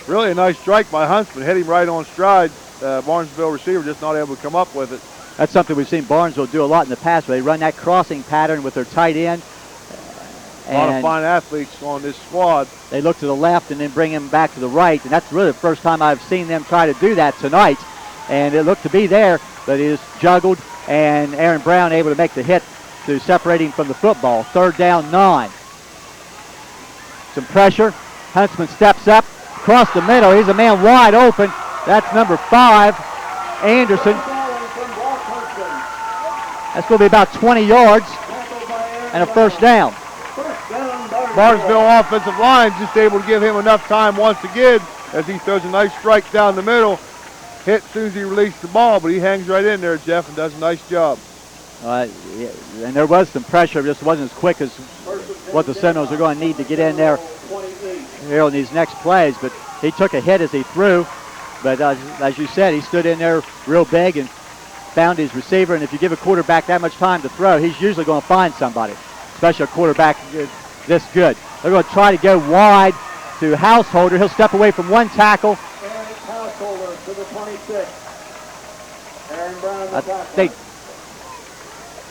[SPEAKER 2] Really a nice strike by Huntsman. Hit him right on stride. Barnesville receiver just not able to come up with it.
[SPEAKER 1] That's something we've seen Barnesville do a lot in the past, where they run that crossing pattern with their tight end.
[SPEAKER 2] A lot of fine athletes on this squad.
[SPEAKER 1] They look to the left and then bring him back to the right, and that's really the first time I've seen them try to do that tonight. And it looked to be there, but it is juggled, and Aaron Brown able to make the hit to separate him from the football. 3rd down 9. Some pressure. Huntsman steps up, across the middle. He's a man wide open. That's number 5, Anderson. That's going to be about 20 yards and a first down.
[SPEAKER 2] Barnesville offensive line just able to give him enough time once again as he throws a nice strike down the middle. Hit as soon as he released the ball, but he hangs right in there, Jeff, and does a nice job.
[SPEAKER 1] Yeah, and there was some pressure. It just wasn't as quick as what the Seminoles are going to need to get in there here on these next plays. But he took a hit as he threw. But as you said, he stood in there real big and found his receiver. And if you give a quarterback that much time to throw, he's usually going to find somebody, especially a quarterback this good. They're going to try to go wide to Householder. He'll step away from one tackle.
[SPEAKER 3] Householder to the 26. Aaron Brown, the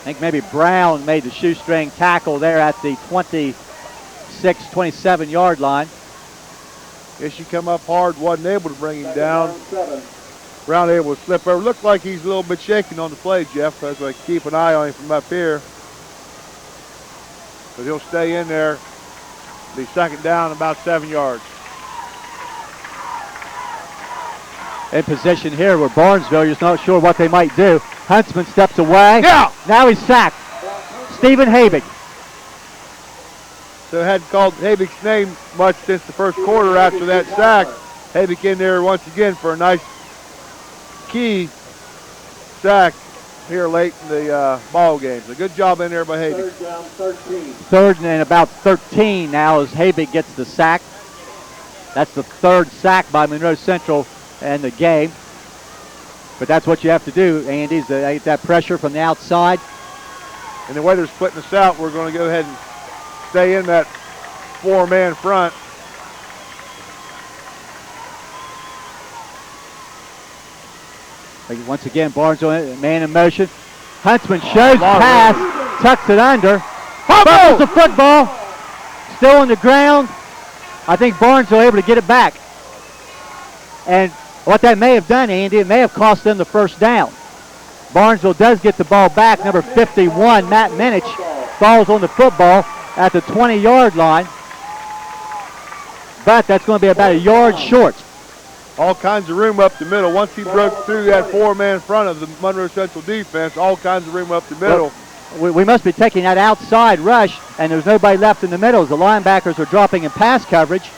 [SPEAKER 1] I think maybe Brown made the shoestring tackle there at the 26, 27-yard line.
[SPEAKER 2] Guess she come up hard, wasn't able to bring him down. Brown able to slip over. Looked like he's a little bit shaking on the play, Jeff, as I keep an eye on him from up here. But he'll stay in there. Be 2nd down, about 7 yards.
[SPEAKER 1] In position here where Barnesville, you're just not sure what they might do. Huntsman steps away.
[SPEAKER 2] Yeah!
[SPEAKER 1] Now he's sacked. Stephen Habig.
[SPEAKER 2] So hadn't called Habig's name much since the first quarter after that sack. Habig in there once again for a nice key sack here late in the ball game. So good job in there by Habig.
[SPEAKER 3] 3rd down 13.
[SPEAKER 1] 3rd and about 13 now as Habig gets the sack. That's the 3rd sack by Monroe Central in the game. But that's what you have to do, Andy, is to get that pressure from the outside.
[SPEAKER 2] And the way they're splitting us out, we're going to go ahead and stay in that 4-man front.
[SPEAKER 1] Once again, Barnesville, man in motion. Huntsman shows pass, tucks it under. Fumbles the football. Still on the ground. I think Barnesville able to get it back. And what that may have done, Andy, it may have cost them the first down. Barnesville does get the ball back. Number 51, Matt Minich, falls on the football at the 20-yard line. But that's going to be about a yard short.
[SPEAKER 2] All kinds of room up the middle. Once he broke through that 4-man front of the Monroe Central defense, all kinds of room up the middle.
[SPEAKER 1] We must be taking that outside rush, and there's nobody left in the middle as the linebackers are dropping in pass coverage.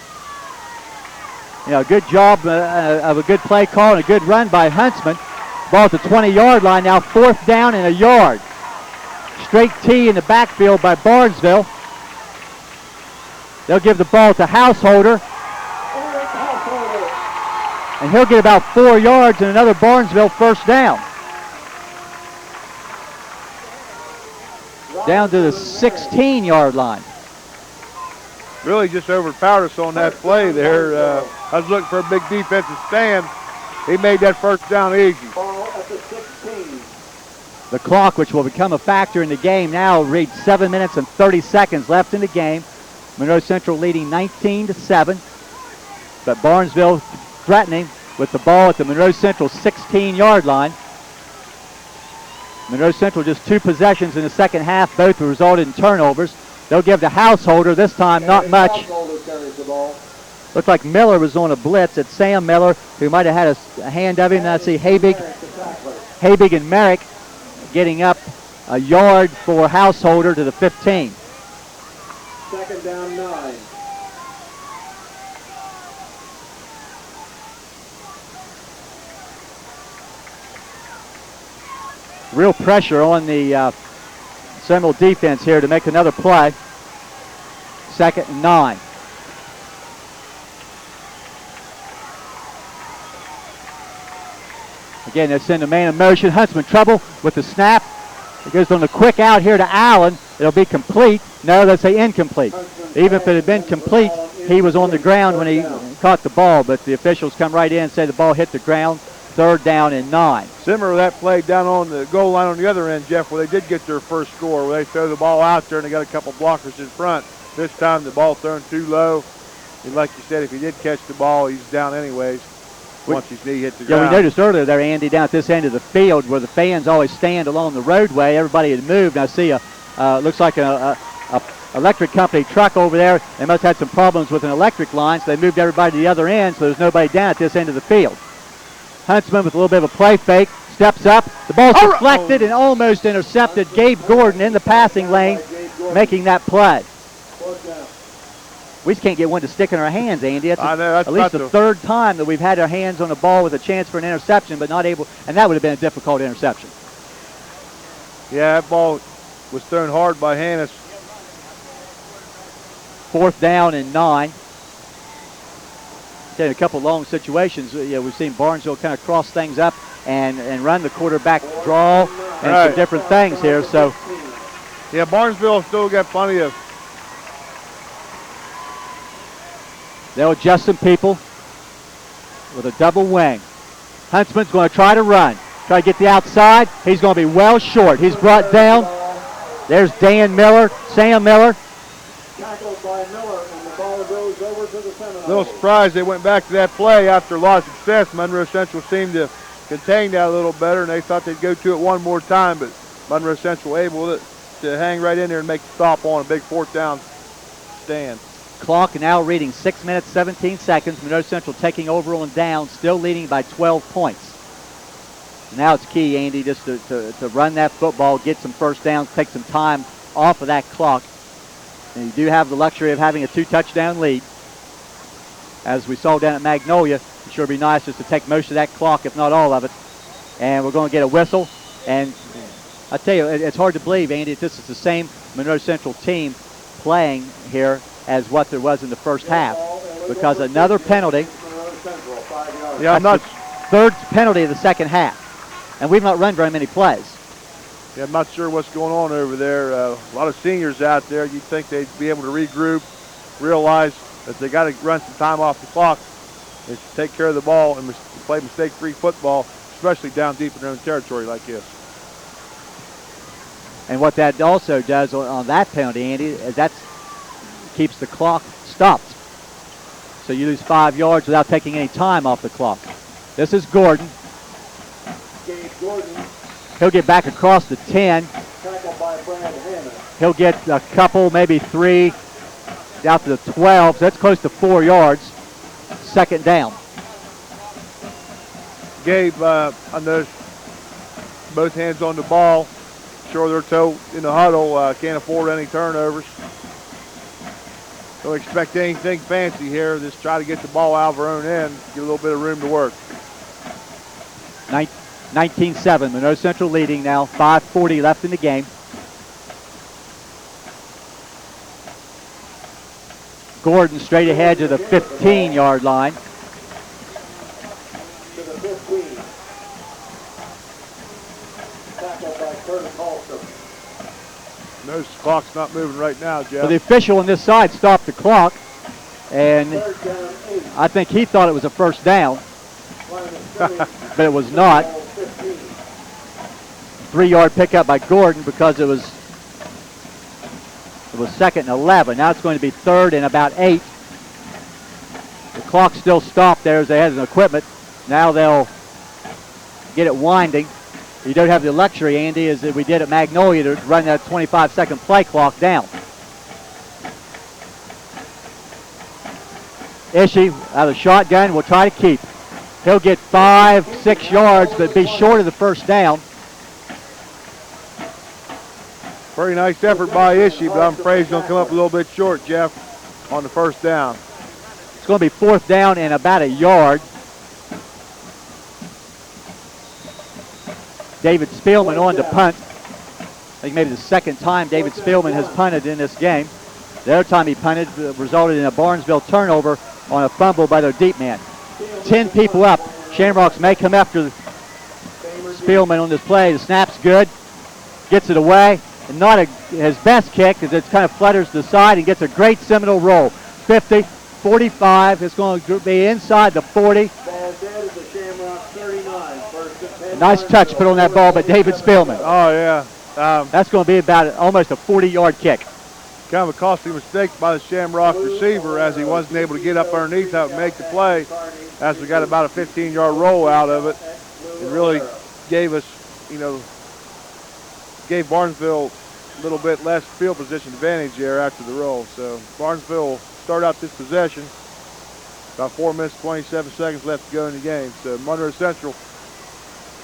[SPEAKER 1] You know, good job of a good play call and a good run by Huntsman. Ball at the 20-yard line now, 4th down and a yard. Straight T in the backfield by Barnesville. They'll give the ball to Householder, and he'll get about 4 yards and another Barnesville first down. Down to the 16-yard line.
[SPEAKER 2] Really just overpowered us on that play there. I was looking for a big defensive stand. He made that first down easy.
[SPEAKER 3] Ball at the 16.
[SPEAKER 1] The clock, which will become a factor in the game now, reads 7 minutes and 30 seconds left in the game. Monroe Central leading 19-7, but Barnesville threatening with the ball at the Monroe Central 16-yard line. Monroe Central just 2 possessions in the second half, both resulted in turnovers. They'll give the Householder, this time not much. Looks like Miller was on a blitz. It's Sam Miller, who might have had a hand of him. And I see Habig and Merrick getting up a yard for Householder to the 15.
[SPEAKER 3] Second down 9.
[SPEAKER 1] Real pressure on the Seminole defense here to make another play. Second and 9. Again, they send a man in motion. Huntsman trouble with the snap. It goes on the quick out here to Allen. It'll be complete. No, they say incomplete. Even if it had been complete, he was on the ground when he caught the ball, but the officials come right in and say the ball hit the ground. Third down and 9.
[SPEAKER 2] Similar to that play down on the goal line on the other end, Jeff, where they did get their first score, where they throw the ball out there and they got a couple blockers in front. This time the ball thrown too low. And like you said, if he did catch the ball, he's down anyways once his knee hit the ground.
[SPEAKER 1] Yeah, we noticed earlier there, Andy, down at this end of the field where the fans always stand along the roadway. Everybody had moved. I see looks like a electric company truck over there. They must have had some problems with an electric line, so they moved everybody to the other end, so there's nobody down at this end of the field. Huntsman with a little bit of a play fake, steps up. The ball's deflected and almost intercepted. Gabe Gordon in the passing lane making that play. We just can't get one to stick in our hands, Andy. That's at least the third time that we've had our hands on the ball with a chance for an interception, but not able, and that would have been a difficult interception.
[SPEAKER 2] Yeah, that ball was thrown hard by Hannes.
[SPEAKER 1] Fourth down and 9. In a couple long situations, we've seen Barnesville kind of cross things up and run the quarterback draw and some different things here. So,
[SPEAKER 2] yeah, Barnesville still got plenty of.
[SPEAKER 1] They'll adjust some people with a double wing. Huntsman's going to try to run, try to get the outside. He's going to be well short. He's brought down. There's Dan Miller, Sam Miller.
[SPEAKER 3] Tackled by Miller, and the ball goes over to the Seminoles.
[SPEAKER 2] A little surprised they went back to that play after a lot of success. Monroe Central seemed to contain that a little better, and they thought they'd go to it one more time, but Monroe Central able to hang right in there and make the stop on a big fourth down stand.
[SPEAKER 1] Clock now reading 6 minutes, 17 seconds. Monroe Central taking over on down, still leading by 12 points. Now it's key, Andy, just to run that football, get some first downs, take some time off of that clock. And you do have the luxury of having a 2-touchdown lead. As we saw down at Magnolia, it sure be nice just to take most of that clock, if not all of it. And we're going to get a whistle. And I tell you, it's hard to believe, Andy, this is the same Monroe Central team playing here as what there was in the first half. Because another penalty.
[SPEAKER 2] Yeah, I'm not.
[SPEAKER 1] Third penalty of the second half. And we've not run very many plays.
[SPEAKER 2] Yeah, I'm not sure what's going on over there. A lot of seniors out there. You'd think they'd be able to regroup, realize that they got to run some time off the clock and take care of the ball and play mistake-free football, especially down deep in their own territory like this.
[SPEAKER 1] And what that also does on that penalty, Andy, is that keeps the clock stopped. So you lose 5 yards without taking any time off the clock. This is Gordon.
[SPEAKER 3] Gabe Gordon.
[SPEAKER 1] He'll get back across the 10.
[SPEAKER 3] Tackled by Brad Hanna.
[SPEAKER 1] He'll get a couple, maybe 3, out to the 12. So that's close to 4 yards. Second down.
[SPEAKER 2] Gabe, I noticed both hands on the ball. Sure, they're told in the huddle, can't afford any turnovers. Don't expect anything fancy here. Just try to get the ball out of our own end, get a little bit of room to work.
[SPEAKER 1] 19-7, Monroe Central leading now, 5:40 left in the game. Gordon straight ahead to the 15-yard line.
[SPEAKER 3] To the 15. Tackled by Curtis Halston.
[SPEAKER 2] No, clock's not moving right now, Jeff.
[SPEAKER 1] Well, the official on this side stopped the clock, and I think he thought it was a first down, but it was not. 3-yard pickup by Gordon because it was second and 11. Now it's going to be third and about 8. The clock still stopped there as they had an equipment. Now they'll get it winding. You don't have the luxury, Andy, as we did at Magnolia, to run that 25-second play clock down. Ishii out of the shotgun will try to keep. He'll get 5-6 yards, but be short of the first down.
[SPEAKER 2] Very nice effort by Ishii, but I'm afraid he's going to come up a little bit short, Jeff, on the first down.
[SPEAKER 1] It's going to be fourth down and about a yard. David Spielman on to punt. I think maybe the second time David Spielman has punted in this game. The other time he punted resulted in a Barnesville turnover on a fumble by their deep man. 10 people up. Shamrocks may come after Spielman on this play. The snap's good. Gets it away. And not his best kick as it kind of flutters to the side and gets a great Seminole roll. 50, 45. It's going to be inside the 40. Nice touch put on that ball by David Spielman.
[SPEAKER 2] Oh, yeah.
[SPEAKER 1] That's going to be about almost a 40-yard kick.
[SPEAKER 2] Kind of a costly mistake by the Shamrock receiver as he wasn't able to get up underneath that and make the play as we got about a 15-yard roll out of it. It really gave us, gave Barnesville a little bit less field position advantage there after the roll. So Barnesville will start out this possession. About 4 minutes, 27 seconds left to go in the game. So Monroe Central,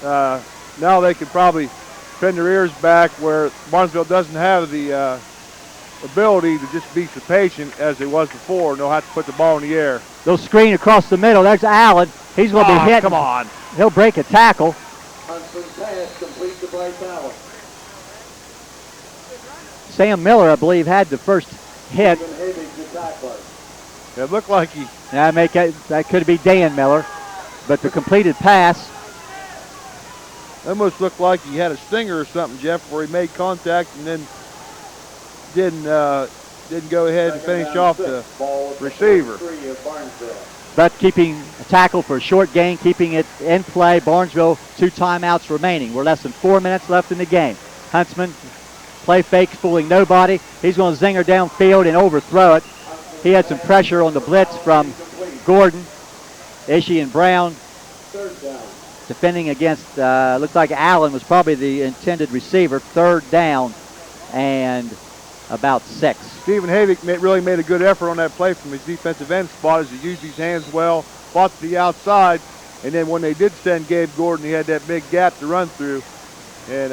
[SPEAKER 2] now they can probably pin their ears back where Barnesville doesn't have the ability to just be so patient as it was before. They'll have to put the ball in the air.
[SPEAKER 1] They'll screen across the middle. There's Allen. He's going to be hit.
[SPEAKER 2] Come on.
[SPEAKER 1] He'll break a tackle.
[SPEAKER 3] Hunson's pass complete to Bryce Allen.
[SPEAKER 1] Sam Miller, I believe, had the first hit.
[SPEAKER 2] It looked like he...
[SPEAKER 1] Yeah, that could be Dan Miller. But the completed pass.
[SPEAKER 2] Almost looked like he had a stinger or something, Jeff, where he made contact and then didn't go ahead and finish off the receiver.
[SPEAKER 1] But keeping a tackle for a short gain, keeping it in play. Barnesville, 2 timeouts remaining. We're less than 4 minutes left in the game. Huntsman, play fake, fooling nobody. He's going to zinger downfield and overthrow it. He had some pressure on the blitz from Gordon. Ishii and Brown defending against, looks like Allen was probably the intended receiver. Third down and about 6.
[SPEAKER 2] Stephen Havik really made a good effort on that play from his defensive end spot as he used his hands well, fought to the outside, and then when they did send Gabe Gordon, he had that big gap to run through, and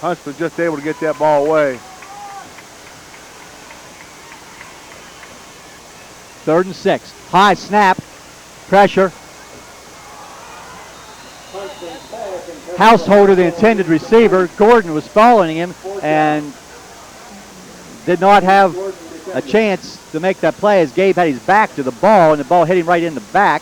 [SPEAKER 2] Huntsman just able to get that ball away.
[SPEAKER 1] 3rd and 6. High snap, pressure. Householder, the intended receiver. Gordon was following him and did not have a chance to make that play as Gabe had his back to the ball and the ball hit him right in the back.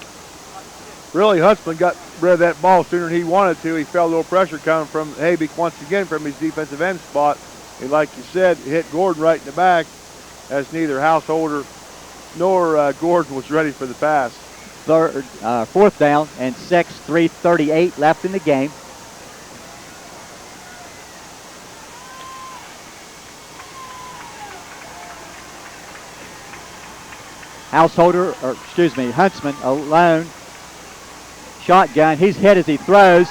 [SPEAKER 2] Really, Huntsman got rid of that ball sooner than he wanted to. He felt a little pressure coming from Habig once again from his defensive end spot. And like you said, hit Gordon right in the back as neither Householder nor Gordon was ready for the pass.
[SPEAKER 1] 4th down and 6, 3:38 left in the game. Huntsman alone. Shotgun. He's hit as he throws.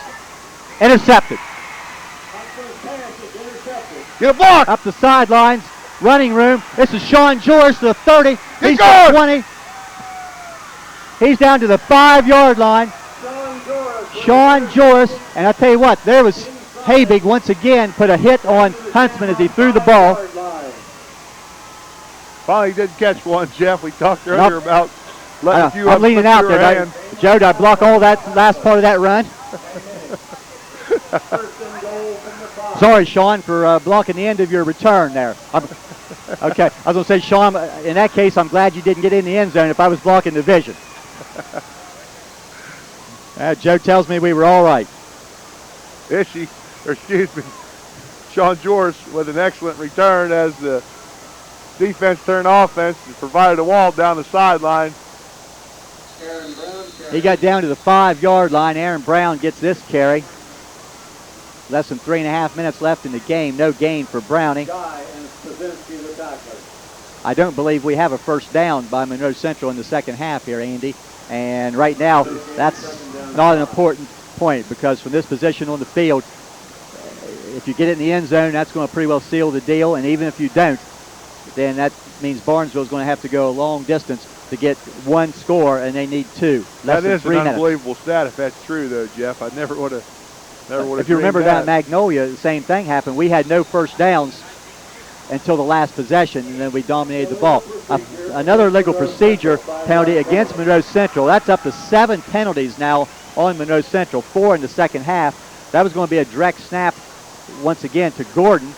[SPEAKER 1] Intercepted.
[SPEAKER 2] Get a block!
[SPEAKER 1] Up the sidelines. Running room. This is Sean Joyce to the 30. He's
[SPEAKER 2] going!
[SPEAKER 1] to 20. He's down to the 5-yard line. Sean Joyce. And I tell you what, there was Habig once again put a hit on Huntsman as he threw the ball.
[SPEAKER 2] Finally did catch one, Jeff. We talked earlier about letting a few
[SPEAKER 1] I'm leaning out there. Joe, did I block all that last part of that run? Sorry, Sean, for blocking the end of your return there. Okay, I was going to say, Sean, in that case, I'm glad you didn't get in the end zone if I was blocking the vision. Joe tells me we were all right.
[SPEAKER 2] Sean George with an excellent return as the defense turned offense and provided a wall down the sideline.
[SPEAKER 1] He got down to the 5-yard line. Aaron Brown gets this carry. Less than 3.5 minutes left in the game. No gain for Browning. I don't believe we have a first down by Monroe Central in the second half here, Andy. And right now, that's not an important point because from this position on the field, if you get it in the end zone, that's going to pretty well seal the deal. And even if you don't, then that means Barnesville is going to have to go a long distance to get one score, and they need two.
[SPEAKER 2] That is an
[SPEAKER 1] 3 minutes.
[SPEAKER 2] unbelievable stat if that's true, though, Jeff. I never would have.
[SPEAKER 1] If you remember down at Magnolia, the same thing happened. We had no first downs until the last possession, and then we dominated the ball. Another legal procedure penalty against Monroe Central. That's up to 7 penalties now on Monroe Central, 4 in the second half. That was going to be a direct snap once again to Gordon.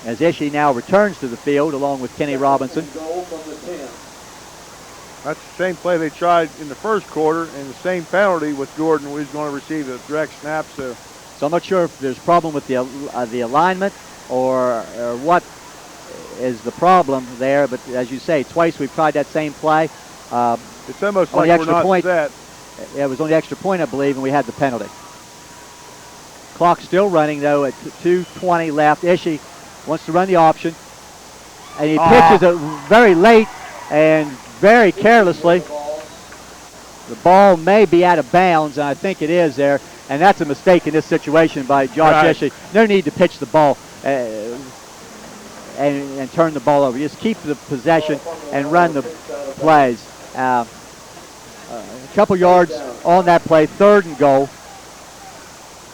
[SPEAKER 1] As Ishii now returns to the field along with Kenny Robinson.
[SPEAKER 2] That's the same play they tried in the first quarter, and the same penalty with Gordon. He's going to receive a direct snap. So
[SPEAKER 1] I'm not sure if there's a problem with the alignment or what is the problem there. But as you say, twice we've tried that same play.
[SPEAKER 2] It's almost like we're not set.
[SPEAKER 1] Yeah, it was on the extra point, I believe, and we had the penalty. Clock still running, though, at 2:20 left. Ishii wants to run the option, and he pitches it very late and very carelessly. The ball may be out of bounds, and I think it is there, and that's a mistake in this situation by Josh Ishii. No need to pitch the ball and turn the ball over. Just keep the possession and run the plays. A couple yards on that play, 3rd and goal.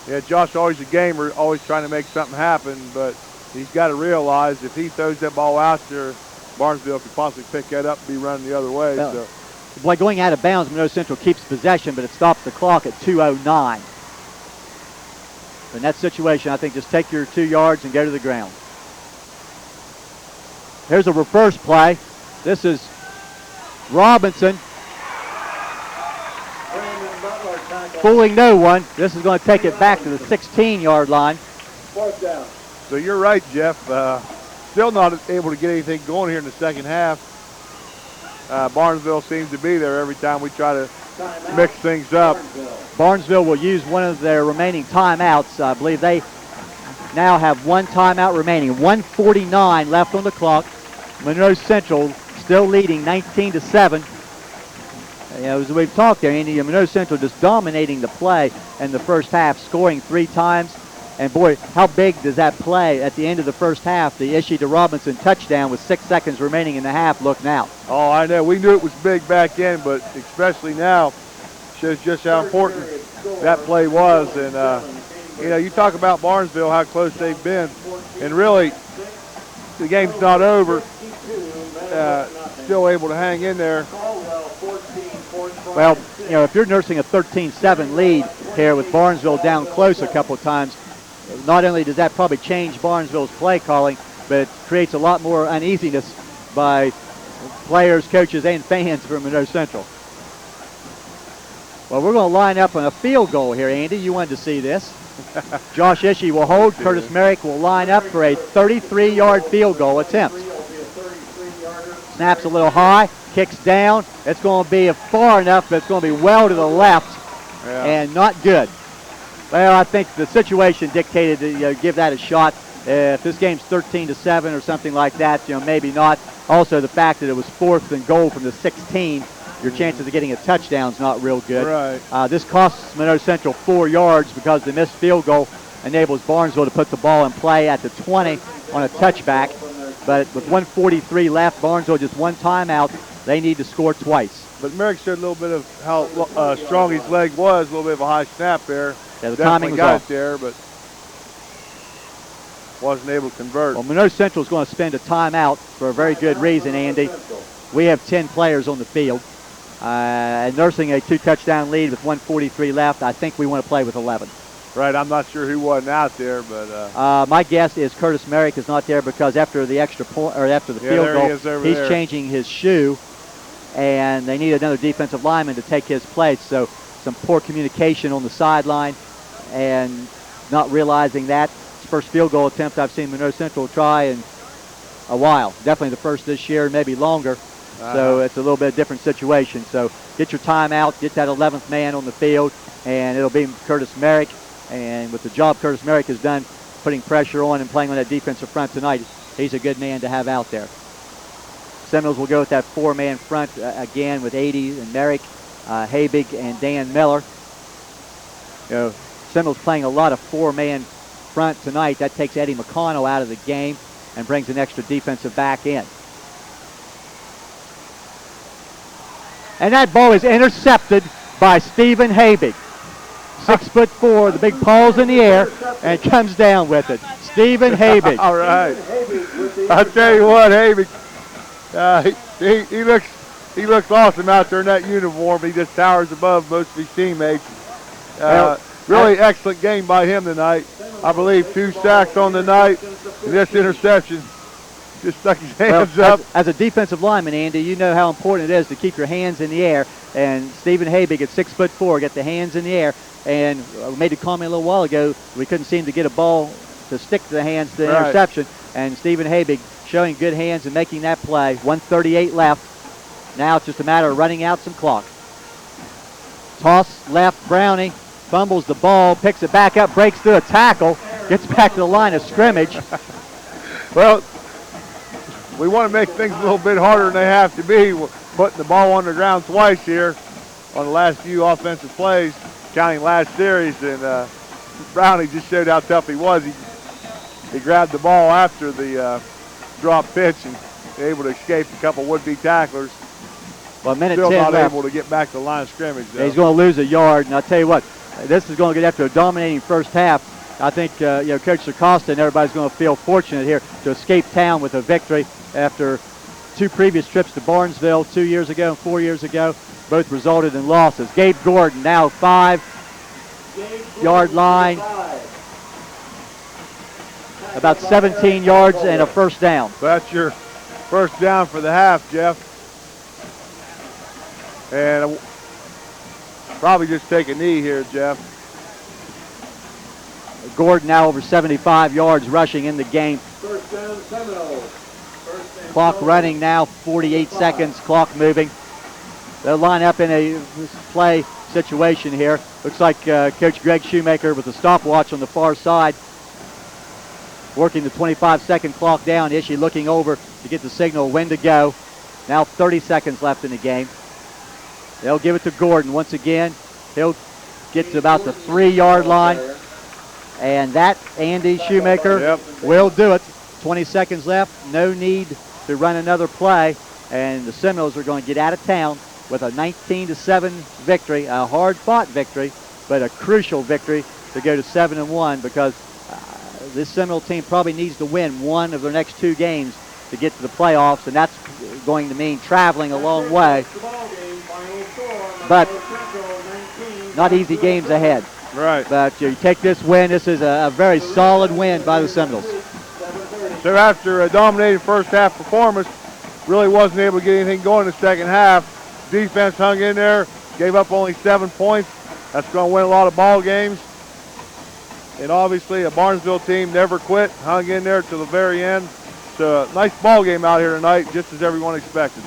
[SPEAKER 2] Yeah, Josh always a gamer, always trying to make something happen, but he's got to realize if he throws that ball out there, Barnesville could possibly pick that up and be running the other way. So.
[SPEAKER 1] By going out of bounds, Monroe Central keeps possession, but it stops the clock at 2:09. In that situation, I think just take your 2 yards and go to the ground. Here's a reverse play. This is Robinson. Fooling no one. This is going to take it back to the 16-yard line.
[SPEAKER 2] So you're right, Jeff. Still not able to get anything going here in the second half. Barnesville seems to be there every time we try to mix things up.
[SPEAKER 1] Barnesville will use one of their remaining timeouts. I believe they now have one timeout remaining. 1:49 left on the clock. Monroe Central still leading 19-7. As we've talked there, Andy, Monroe Central just dominating the play in the first half, scoring 3 times. And boy, how big does that play at the end of the first half, the Ishii to Robinson touchdown with 6 seconds remaining in the half, look now.
[SPEAKER 2] Oh, I know. We knew it was big back in, but especially now shows just how important that play was. And, you talk about Barnesville, how close they've been. And really, the game's not over. Still able to hang in there.
[SPEAKER 1] Well, if you're nursing a 13-7 lead here with Barnesville down close a couple of times, not only does that probably change Barnesville's play calling, but it creates a lot more uneasiness by players, coaches, and fans for Monroe Central. Well, we're going to line up on a field goal here, Andy. You wanted to see this. Josh Ishii will hold. Curtis Merrick will line up for a 33-yard field goal attempt. Snaps a little high, kicks down. It's going to be far enough, but it's going to be well to the left and not good. Well, I think the situation dictated to give that a shot. If this game's 13-7 or something like that, maybe not. Also, the fact that it was 4th and goal from the 16, your chances of getting a touchdown's not real good.
[SPEAKER 2] Right.
[SPEAKER 1] This costs Monroe Central 4 yards because the missed field goal enables Barnesville to put the ball in play at the 20 on a touchback. But with 1:43 left, Barnesville just one timeout. They need to score twice.
[SPEAKER 2] But Merrick showed a little bit of how strong his leg was, a little bit of a high snap there.
[SPEAKER 1] Yeah, the timing was off.
[SPEAKER 2] Got it there, but wasn't able to convert.
[SPEAKER 1] Well, Monroe Central is going to spend a timeout for a very good reason, Andy. We have 10 players on the field. And nursing a 2-touchdown lead with 1:43 left, I think we want to play with 11.
[SPEAKER 2] Right, I'm not sure who wasn't out there, but
[SPEAKER 1] My guess is Curtis Merrick is not there because after the extra point or after the field
[SPEAKER 2] there he
[SPEAKER 1] goal,
[SPEAKER 2] is over
[SPEAKER 1] he's
[SPEAKER 2] there.
[SPEAKER 1] changing his shoe, and they need another defensive lineman to take his place. So some poor communication on the sideline, and not realizing that. It's the first field goal attempt I've seen Monroe Central try in a while. Definitely the first this year, maybe longer. So it's a little bit different situation. So get your timeout, get that 11th man on the field, and it'll be Curtis Merrick. And with the job Curtis Merrick has done, putting pressure on and playing on that defensive front tonight, he's a good man to have out there. Seminoles will go with that 4-man front again with 80 and Merrick, Habig, and Dan Miller. You know, Seminoles playing a lot of 4-man front tonight. That takes Eddie McConnell out of the game and brings an extra defensive back in. And that ball is intercepted by Stephen Habig. 6'4", the big paws in the air, and comes down with it. Stephen Habig.
[SPEAKER 2] All right. I'll tell you what, Habig, he looks awesome out there in that uniform. He just towers above most of his teammates. Really excellent game by him tonight. I believe 2 sacks on the night, and this interception. Just stuck his hands up.
[SPEAKER 1] As a defensive lineman, Andy, you know how important it is to keep your hands in the air. And Stephen Habig at 6'4", get the hands in the air. And we made a comment a little while ago, we couldn't seem to get a ball to stick to the hands to the interception. And Stephen Habig showing good hands and making that play. 1:38 left. Now it's just a matter of running out some clock. Toss left, Browning fumbles the ball, picks it back up, breaks through a tackle, gets back to the line of scrimmage.
[SPEAKER 2] Well, we want to make things a little bit harder than they have to be. We're putting the ball on the ground twice here on the last few offensive plays, counting last series, and Brownie just showed how tough he was. He grabbed the ball after the drop pitch and able to escape a couple would-be tacklers.
[SPEAKER 1] Well, a minute
[SPEAKER 2] Still
[SPEAKER 1] 10
[SPEAKER 2] not
[SPEAKER 1] left.
[SPEAKER 2] able to get back to the line of scrimmage, though.
[SPEAKER 1] He's going to lose a yard, and I'll tell you what, this is going to get after a dominating first half. I think Coach Acosta and everybody's going to feel fortunate here to escape town with a victory after 2 previous trips to Barnesville 2 years ago and 4 years ago. Both resulted in losses. Gabe Gordon now 5-yard line. About 17 yards and a first down.
[SPEAKER 2] That's your first down for the half, Jeff. And probably just take a knee here, Jeff.
[SPEAKER 1] Gordon now over 75 yards rushing in the game.
[SPEAKER 3] First down, Seminoles.
[SPEAKER 1] Clock running now, 48 seconds, clock moving. They'll line up in a play situation here. Looks like Coach Greg Shoemaker with a stopwatch on the far side, working the 25-second clock down. Ishii looking over to get the signal when to go. Now 30 seconds left in the game. They'll give it to Gordon once again. He'll get to about the 3-yard line. And that, Andy Shoemaker, will do it. 20 seconds left. No need to run another play. And the Seminoles are going to get out of town with a 19-7 victory, a hard-fought victory, but a crucial victory to go to 7-1 because this Seminole team probably needs to win one of their next 2 games to get to the playoffs, and that's going to mean traveling a long way. But not easy games ahead.
[SPEAKER 2] Right.
[SPEAKER 1] But you take this win. This is a very solid win by the Seminoles.
[SPEAKER 2] So after a dominating first half performance, really wasn't able to get anything going in the second half. Defense hung in there, gave up only 7 points. That's going to win a lot of ball games. And obviously a Barnesville team never quit, hung in there to the very end. So a nice ball game out here tonight, just as everyone expected.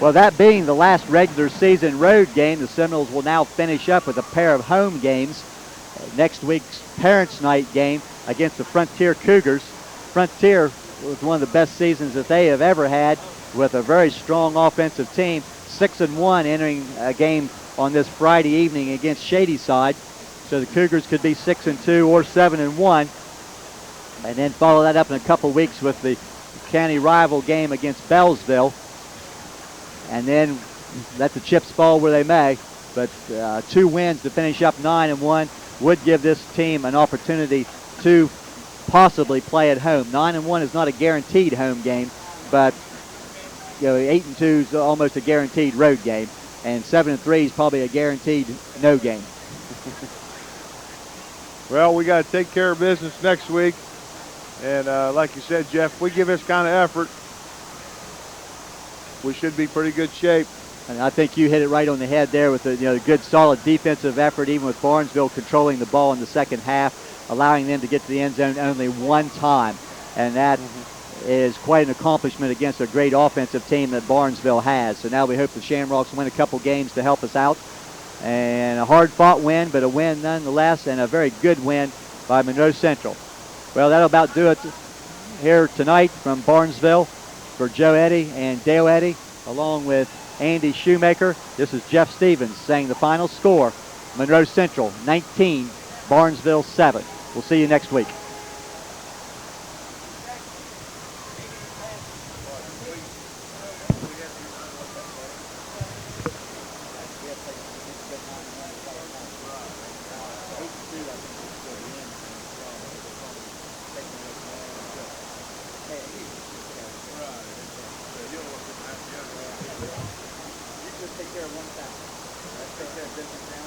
[SPEAKER 1] Well, that being the last regular season road game, the Seminoles will now finish up with a pair of home games. Next week's Parents' Night game against the Frontier Cougars. Frontier was one of the best seasons that they have ever had with a very strong offensive team. 6-1 entering a game on this Friday evening against Shadyside. So the Cougars could be 6-2 or 7-1. And then follow that up in a couple weeks with the county rival game against Bellsville. And then let the chips fall where they may. But 2 wins to finish up 9-1 would give this team an opportunity to possibly play at home. 9-1 is not a guaranteed home game, but 8-2 is almost a guaranteed road game, and 7-3 is probably a guaranteed no game.
[SPEAKER 2] Well, we got to take care of business next week. And like you said, Jeff, if we give this kind of effort, we should be pretty good shape.
[SPEAKER 1] And I think you hit it right on the head there with the good solid defensive effort, even with Barnesville controlling the ball in the second half, allowing them to get to the end zone only one time. And that is quite an accomplishment against a great offensive team that Barnesville has. So now we hope the Shamrocks win a couple games to help us out. And a hard-fought win, but a win nonetheless, and a very good win by Monroe Central. Well, that'll about do it here tonight from Barnesville. For Joe Eddy and Dale Eddy, along with Andy Shoemaker, this is Jeff Stevens saying the final score, Monroe Central 19, Barnesville 7. We'll see you next week. Take care of one thing. Let's take care of business now.